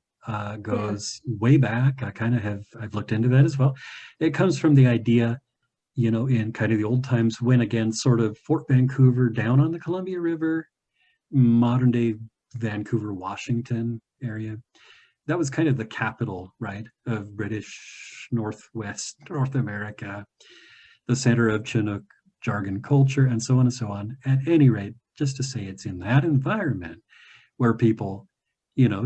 goes way back. I've looked into that as well. It comes from the idea, in kind of the old times when, again, sort of Fort Vancouver down on the Columbia River, modern day Vancouver, Washington area. That was kind of the capital, right, of British North America, the center of Chinook jargon culture, and so on and so on. At any rate, just to say it's in that environment where people,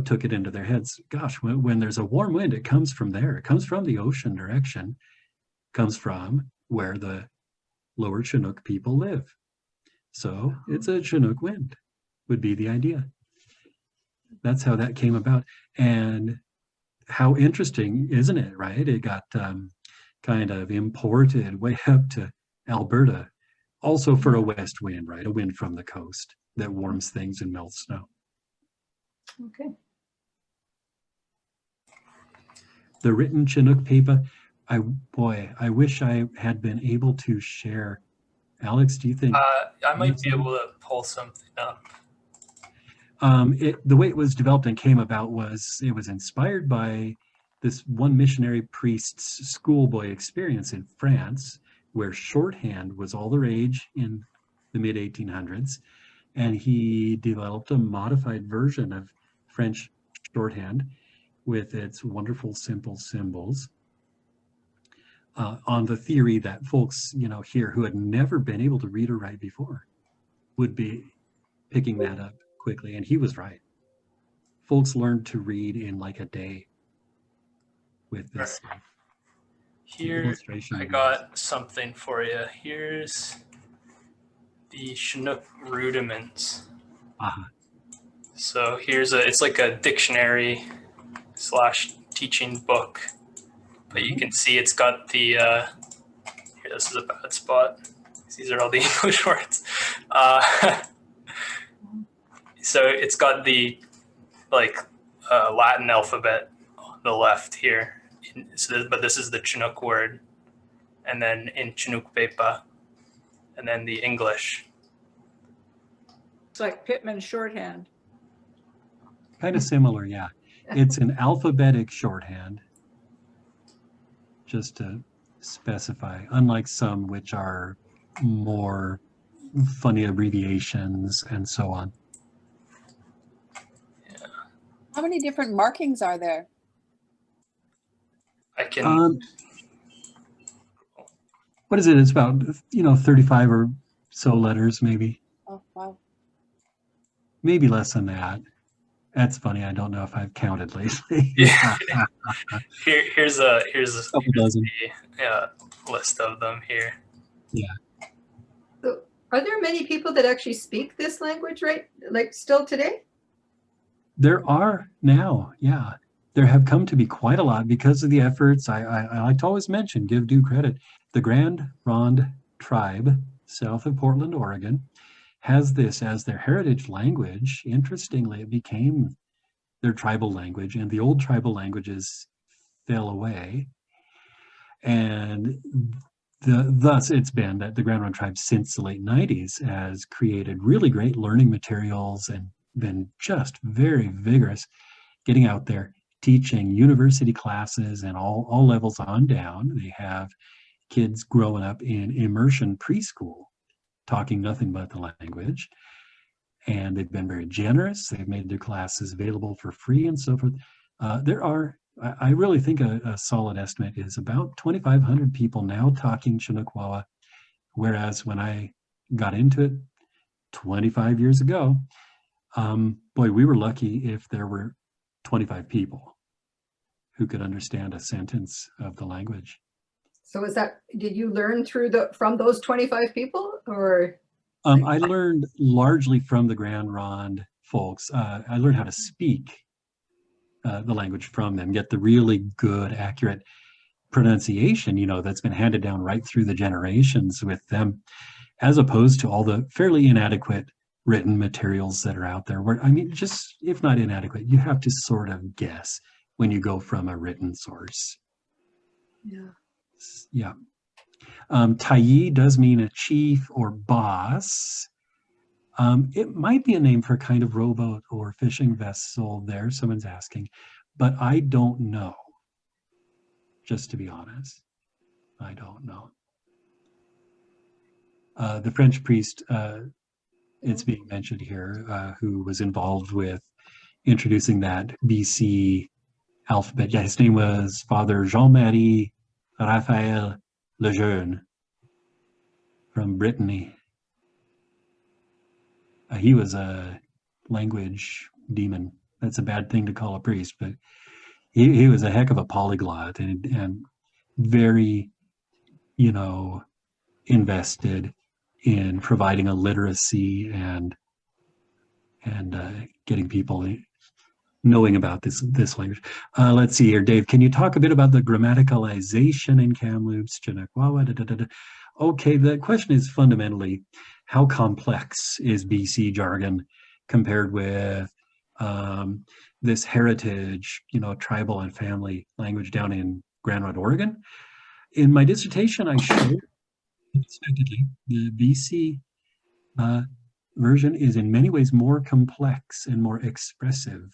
took it into their heads. Gosh, when there's a warm wind, it comes from there. It comes from the ocean direction, comes from where the lower Chinook people live. So it's a Chinook wind, would be the idea. That's how that came about. And how interesting, isn't it, right? It got kind of imported way up to Alberta, also for a west wind, right? A wind from the coast that warms things and melts snow. Okay. The written Chinook paper, I wish I had been able to share. Alex, do you think? I might be able to pull something up. The way it was developed and came about was it was inspired by this one missionary priest's schoolboy experience in France, where shorthand was all the rage in the mid 1800s, and he developed a modified version of French shorthand with its wonderful simple symbols, on the theory that folks here who had never been able to read or write before would be picking that up quickly. And he was right. Folks learned to read in like a day with this. Here, illustration. I got something for you. Here's the Chinook Rudiments. So it's like a dictionary / teaching book, but you can see it's got the, here, this is a bad spot. These are all the English words. So it's got the Latin alphabet on the left here. But this is the Chinook word, and then in Chinook Pepa, and then the English. It's like Pittman shorthand. Kind of similar, yeah. It's an alphabetic shorthand, just to specify, unlike some which are more funny abbreviations and so on. Yeah. How many different markings are there? I can. What is it? It's about 35 or so letters, maybe. Oh wow. Maybe less than that. That's funny. I don't know if I've counted lately. Yeah. here's a couple dozen. The list of them here. Yeah. So are there many people that actually speak this language, right? Like still today? There are now, yeah. There have come to be quite a lot because of the efforts. I like to always mention, give due credit. The Grand Ronde tribe, south of Portland, Oregon, has this as their heritage language. Interestingly, it became their tribal language, and the old tribal languages fell away. And thus it's been that the Grand Ronde tribe since the late 90s has created really great learning materials and been just very vigorous getting out there, teaching university classes and all levels on down. They have kids growing up in immersion preschool, talking nothing but the language. And they've been very generous. They've made their classes available for free and so forth. There are, I really think a solid estimate is about 2,500 people now talking Chinuk Wawa, whereas when I got into it 25 years ago, boy, we were lucky if there were 25 people who could understand a sentence of the language. So did you learn from those 25 people, or? I learned largely from the Grand Ronde folks. I learned how to speak the language from them, get the really good, accurate pronunciation, that's been handed down right through the generations with them, as opposed to all the fairly inadequate written materials that are out there where, just if not inadequate, you have to sort of guess when you go from a written source. Yeah. Yeah. Taiyi does mean a chief or boss. It might be a name for a kind of rowboat or fishing vessel there, someone's asking, but I don't know. Just to be honest, I don't know. The French priest, it's being mentioned here, who was involved with introducing that BC alphabet. Yeah, his name was Father Jean-Marie Raphael Lejeune from Brittany. He was a language demon. That's a bad thing to call a priest, but he was a heck of a polyglot and very, you know, invested in providing a literacy and getting people knowing about this language. Let's see here, Dave. Can you talk a bit about the grammaticalization in Kamloops, Chinuk Wawa? Okay, the question is fundamentally, how complex is BC jargon compared with this heritage, you know, tribal and family language down in Grand Rod, Oregon? In my dissertation, I showed unexpectedly the BC version is in many ways more complex and more expressive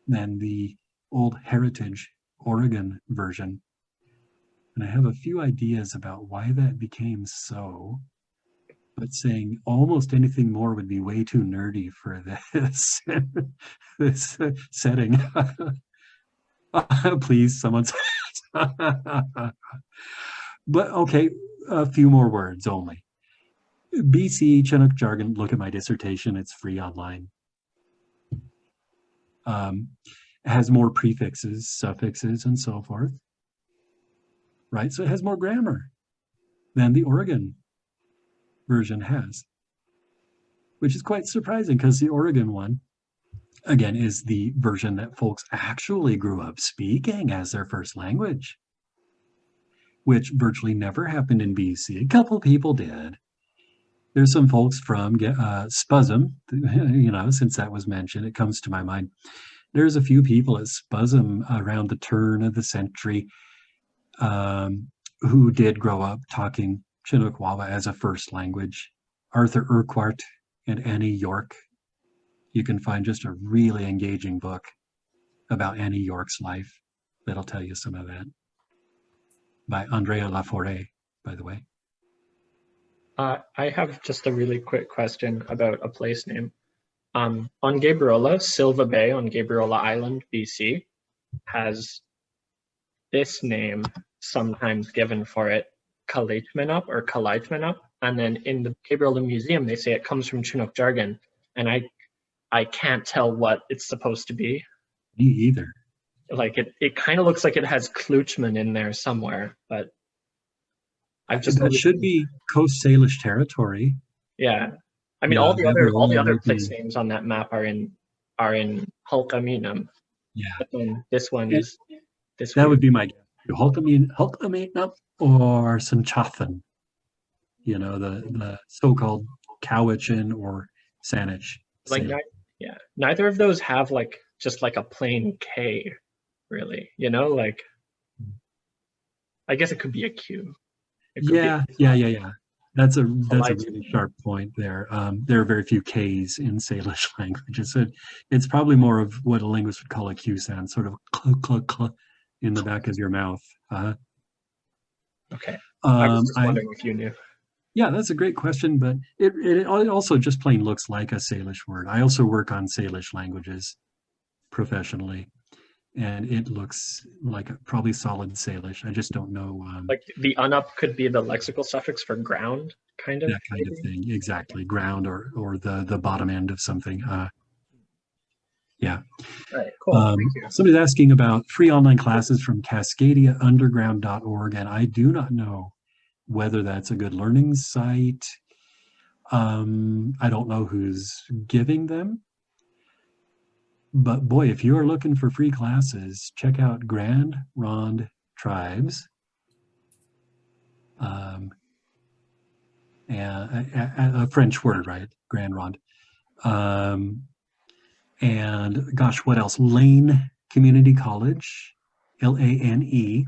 than the old heritage Oregon version. And I have a few ideas about why that became so, but saying almost anything more would be way too nerdy for this, this setting. Please, someone's. But okay, a few more words only. BC Chinook Jargon, look at my dissertation, it's free online. Has more prefixes, suffixes, and so forth, right? So it has more grammar than the Oregon version has, which is quite surprising because the Oregon one, again, is the version that folks actually grew up speaking as their first language, which virtually never happened in BC. A couple people did. There's some folks from Spuzum, you know, since that was mentioned, it comes to my mind. There's a few people at Spuzum around the turn of the century who did grow up talking Chinuk Wawa as a first language. Arthur Urquhart and Annie York. You can find just a really engaging book about Annie York's life that'll tell you some of that. By Andrea Laforêt, by the way. I have just a really quick question about a place name. On Gabriola, Silva Bay on Gabriola Island, BC, has this name sometimes given for it, Kalaitmanup or Kalaitmanup. And then in the Gabriola Museum, they say it comes from Chinook Jargon. And I can't tell what it's supposed to be. Me either. Like it kind of looks like it has Kluchman in there somewhere, but I've just that should be Coast Salish territory. Yeah, I mean all the other place names on that map are in Hulkaminam. Yeah, but then this one is this. That would be my guess. Hulkaminam or Sanchathan. You know, the so-called Cowichan or Saanich. Like neither of those have like just like a plain K, really. You know, like I guess it could be a Q. Yeah. That's a really sharp point there. There are very few Ks in Salish languages. So it's probably more of what a linguist would call a Q sound, sort of cluck, cluck, cluck in the back of your mouth. Okay. I was just wondering if you knew. Yeah, that's a great question, but it also just plain looks like a Salish word. I also work on Salish languages professionally, and it looks like probably solid Salish. I just don't know. Like the unup could be the lexical suffix for ground, kind of. That kind of thing, exactly. Ground or the bottom end of something. Yeah. All right, cool. Thank you. Somebody's asking about free online classes from CascadiaUnderground.org, and I do not know whether that's a good learning site. I don't know who's giving them. But boy, if you are looking for free classes, check out Grand Ronde Tribes. And a French word, right? Grand Ronde. And gosh, what else? Lane Community College, LANE.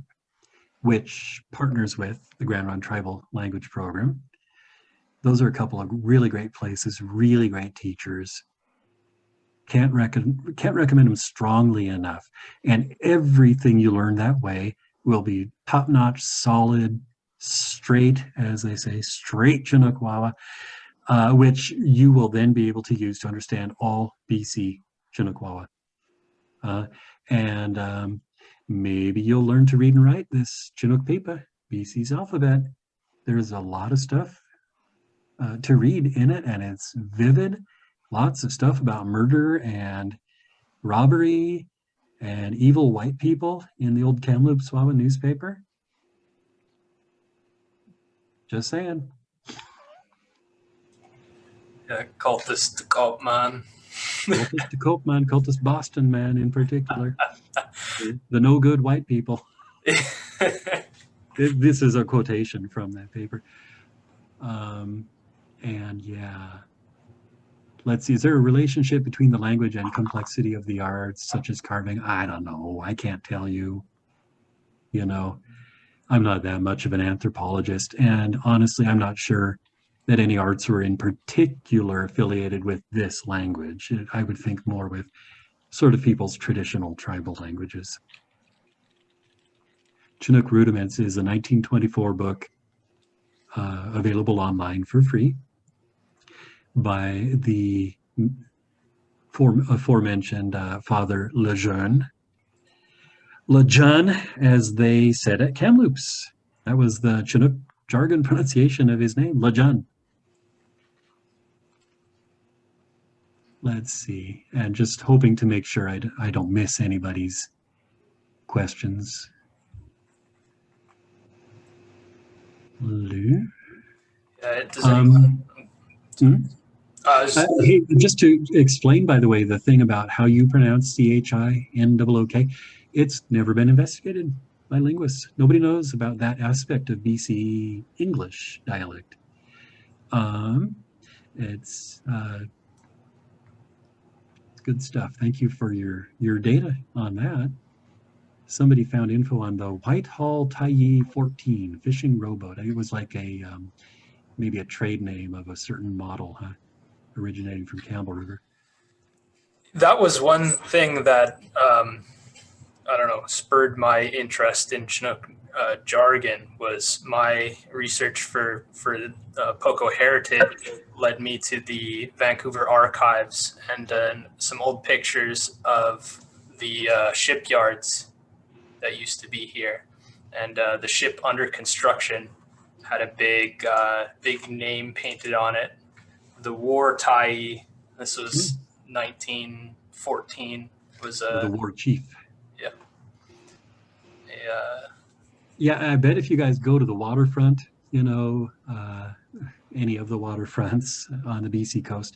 which partners with the Grand Run Tribal Language Program. Those are a couple of really great places, really great teachers. Can't recommend them strongly enough. And everything you learn that way will be top-notch, solid, straight, as they say, straight Chinuk Wawa, which you will then be able to use to understand all BC Chinuk Wawa. And maybe you'll learn to read and write this Chinook Pipa, BC's alphabet. There's a lot of stuff to read in it, and it's vivid. Lots of stuff about murder and robbery and evil white people in the old Kamloops Wawa newspaper. Just saying. Yeah, cultist to cult man. Cultist to cope man, cultist Boston man in particular. The no good white people. This is a quotation from that paper. And yeah, let's see, is there a relationship between the language and complexity of the arts, such as carving? I don't know. I can't tell you. You know, I'm not that much of an anthropologist, and honestly, I'm not sure that any arts were in particular affiliated with this language. I would think more with sort of people's traditional tribal languages. Chinook Rudiments is a 1924 book available online for free by the aforementioned Father Lejeune. Lejeune, as they said at Kamloops. That was the Chinook Jargon pronunciation of his name, Lejeune. Let's see, and just hoping to make sure I don't miss anybody's questions. Lou? Hey, just to explain, by the way, the thing about how you pronounce CHINOOK, it's never been investigated by linguists. Nobody knows about that aspect of BC English dialect. It's good stuff. Thank you for your data on that. Somebody found info on the Whitehall Tyee 14 fishing rowboat. It was like a maybe a trade name of a certain model, originating from Campbell River. That was one thing that I don't know, spurred my interest in Chinook jargon. Was my research for Poco Heritage led me to the Vancouver archives and some old pictures of the shipyards that used to be here, and the ship under construction had a big name painted on it, the War Tyee. This was 1914. Was the War Chief. Yeah. Yeah, I bet if you guys go to the waterfront, you know, any of the waterfronts on the BC coast,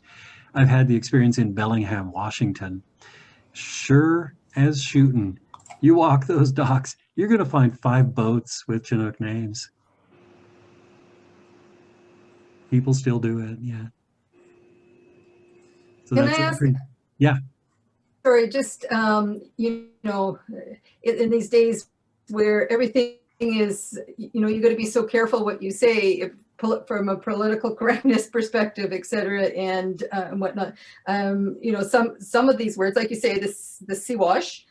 I've had the experience in Bellingham, Washington. Sure as shooting, you walk those docks, you're going to find 5 boats with Chinook names. People still do it, yeah. So Can I ask? Yeah. Sorry, just you know, in these days where everything is, you know, you got to be so careful what you say from a political correctness perspective, et cetera, and whatnot. You know, some of these words, like you say, the Siwash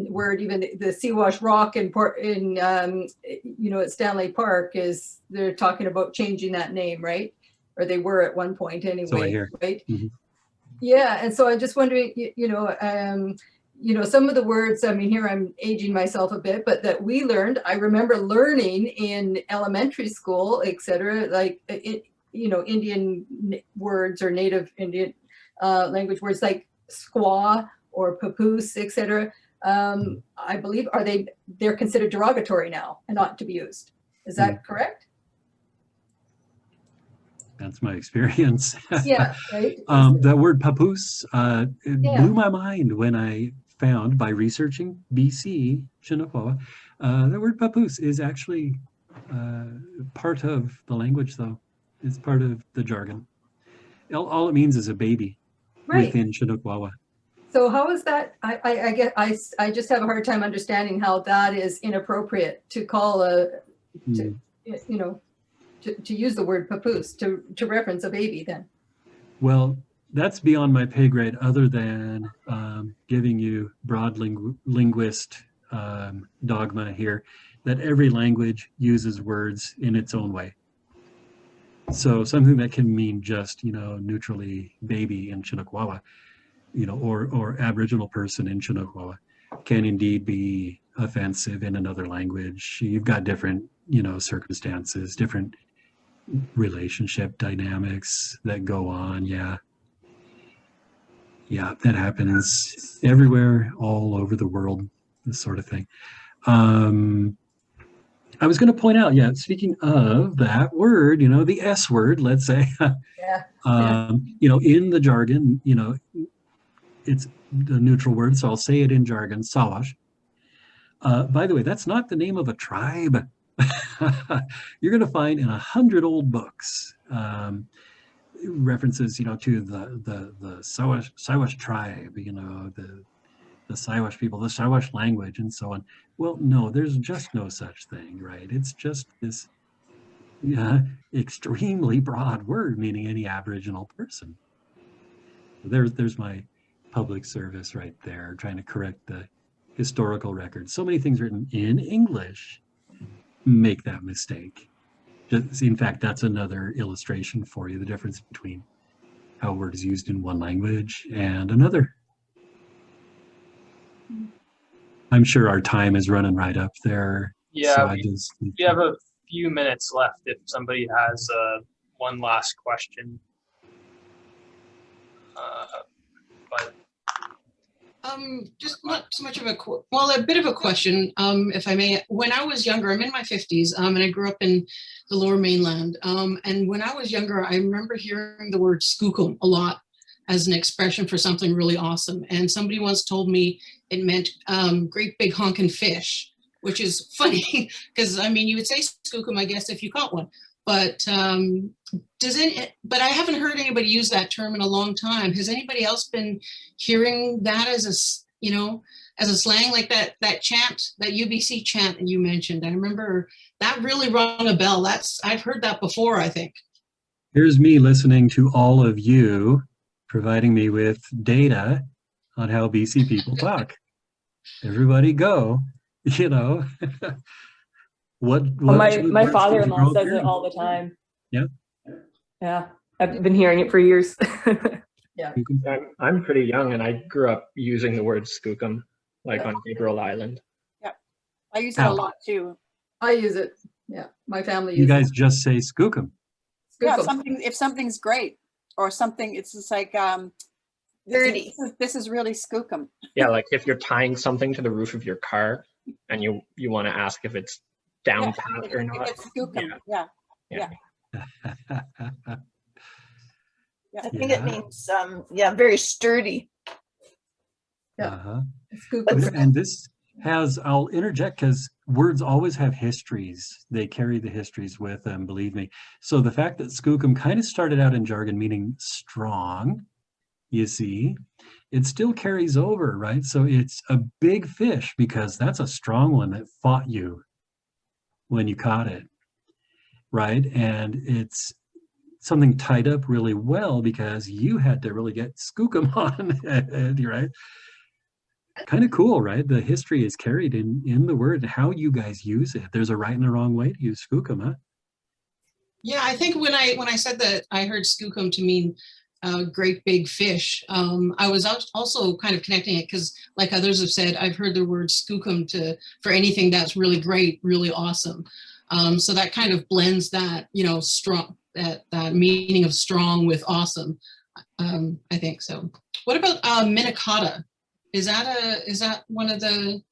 word, even the Siwash Rock in you know, at Stanley Park, is they're talking about changing that name, right? Or they were at one point anyway, so I hear. right? Mm-hmm. Yeah, and so I'm just wondering, you know, some of the words, I mean, here I'm aging myself a bit, but that we learned, I remember learning in elementary school, et cetera, like, you know, Indian words or native Indian language words like squaw or papoose, et cetera. I believe, they're considered derogatory now and not to be used. Is that correct? That's my experience. Yeah, right. That word papoose, blew my mind when I found, by researching BC Chinuk Wawa, the word papoose is actually part of the language, though. It's part of the jargon. All it means is a baby within Chinuk Wawa. So how is that? I get, I just have a hard time understanding how that is inappropriate to call to use the word papoose to reference a baby then. Well, that's beyond my pay grade, other than giving you broad linguist dogma here, that every language uses words in its own way. So something that can mean just, neutrally baby in Chinuk Wawa, or Aboriginal person in Chinuk Wawa, can indeed be offensive in another language. You've got different, circumstances, different relationship dynamics that go on. Yeah, that happens everywhere, all over the world, this sort of thing. I was going to point out, speaking of that word, the S word, let's say, in the jargon, it's the neutral word, so I'll say it in jargon, sawash. By the way, that's not the name of a tribe. You're going to find in 100 old books references, to the Siwash tribe, the Siwash people, the Siwash language, and so on. Well, no, there's just no such thing, right? It's just this extremely broad word meaning any Aboriginal person. There's my public service right there, trying to correct the historical record. So many things written in English make that mistake. In fact, that's another illustration for you, the difference between how a word is used in one language and another. I'm sure our time is running right up there. Yeah, so we have a few minutes left if somebody has one last question. But just not so much of a bit of a question, if I may. When I was younger, I'm in my 50s, and I grew up in the Lower Mainland. And when I was younger, I remember hearing the word skookum a lot as an expression for something really awesome. And somebody once told me it meant great big honking fish, which is funny because you would say skookum, I guess, if you caught one. But but I haven't heard anybody use that term in a long time. Has anybody else been hearing that as a slang, like that chant, that UBC chant that you mentioned? I remember that really rung a bell. I've heard that before, I think. Here's me listening to all of you, providing me with data on how BC people talk. Everybody go, my father-in-law says it all the time. Yeah, I've been hearing it for years. Yeah, I'm pretty young, and I grew up using the word skookum, like on Gabriel Island. Yeah, I use it a lot too. I use it. Yeah, my family uses it. You guys just say skookum. Yeah, if something's great or something, it's just like this is really skookum. Yeah, like if you're tying something to the roof of your car and you want to ask if it's down pat or not. It's skookum. Yeah. I think it means very sturdy. Yeah. And this has, I'll interject because words always have histories. They carry the histories with them, believe me. So the fact that skookum kind of started out in jargon meaning strong, you see, it still carries over, right? So it's a big fish because that's a strong one that fought you when you caught it, right? And it's something tied up really well because you had to really get skookum on, right? Kind of cool, right? The history is carried in the word, how you guys use it. There's a right and a wrong way to use skookum, huh? Yeah, I think when I said that I heard skookum to mean great big fish, I was also kind of connecting it because, like others have said, I've heard the word skookum for anything that's really great, really awesome. So that kind of blends that, strong, that meaning of strong with awesome. I think so. What about Minikata? Is that one of the?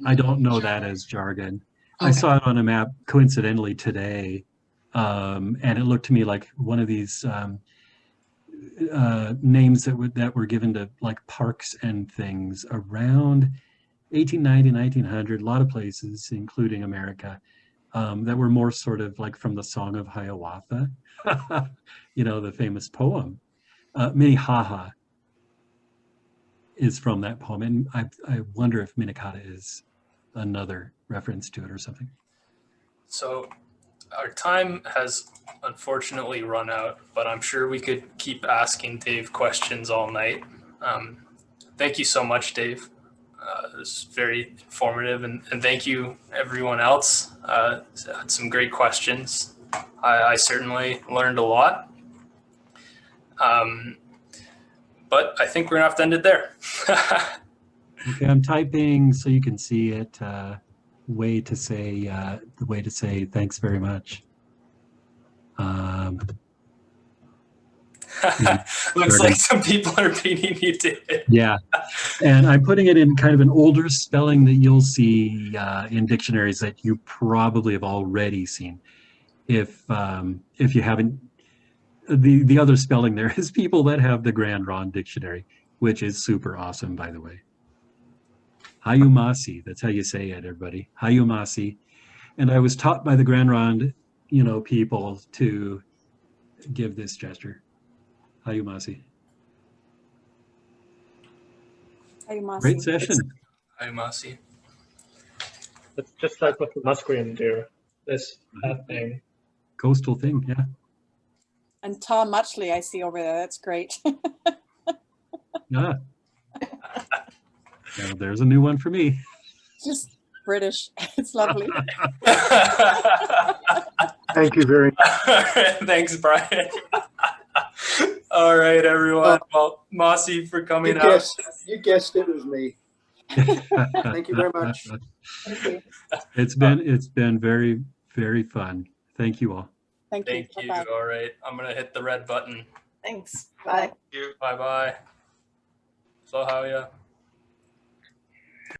I don't know that as jargon. Okay. I saw it on a map coincidentally today, and it looked to me like one of these names that were given to like parks and things around 1890, 1900. A lot of places, including America, that were more sort of like from the Song of Hiawatha, the famous poem, Minnehaha. is from that poem. And I wonder if Minikata is another reference to it or something. So our time has unfortunately run out, but I'm sure we could keep asking Dave questions all night. Thank you so much, Dave. It was very informative, and thank you everyone else. Had some great questions. I certainly learned a lot. But I think we're gonna have to end it there. Okay, I'm typing so you can see it. The way to say thanks very much. Looks like some people are beating you to it. Yeah, and I'm putting it in kind of an older spelling that you'll see in dictionaries that you probably have already seen. If you haven't, the other spelling there is people that have the Grand Ron Dictionary, which is super awesome, by the way. Hayumasi, that's how you say it, everybody. Hayumasi. And I was taught by the Grand Ron, people to give this gesture. Hayumasi. Hayumasi. Great session. Hayumasi. It's just like what the Musqueam do. This thing. Coastal thing, yeah. And Tom Muchley, I see over there. That's great. Yeah. Well, there's a new one for me. Just British. It's lovely. Thank you very much. Thanks, Brian. All right, everyone. Well, Mossy for coming out. You guessed it was me. Thank you very much. Thank you. It's been very, very fun. Thank you all. Thank you. Thank you. Bye-bye. All right. I'm going to hit the red button. Thanks. Bye. Bye-bye. Slahaya.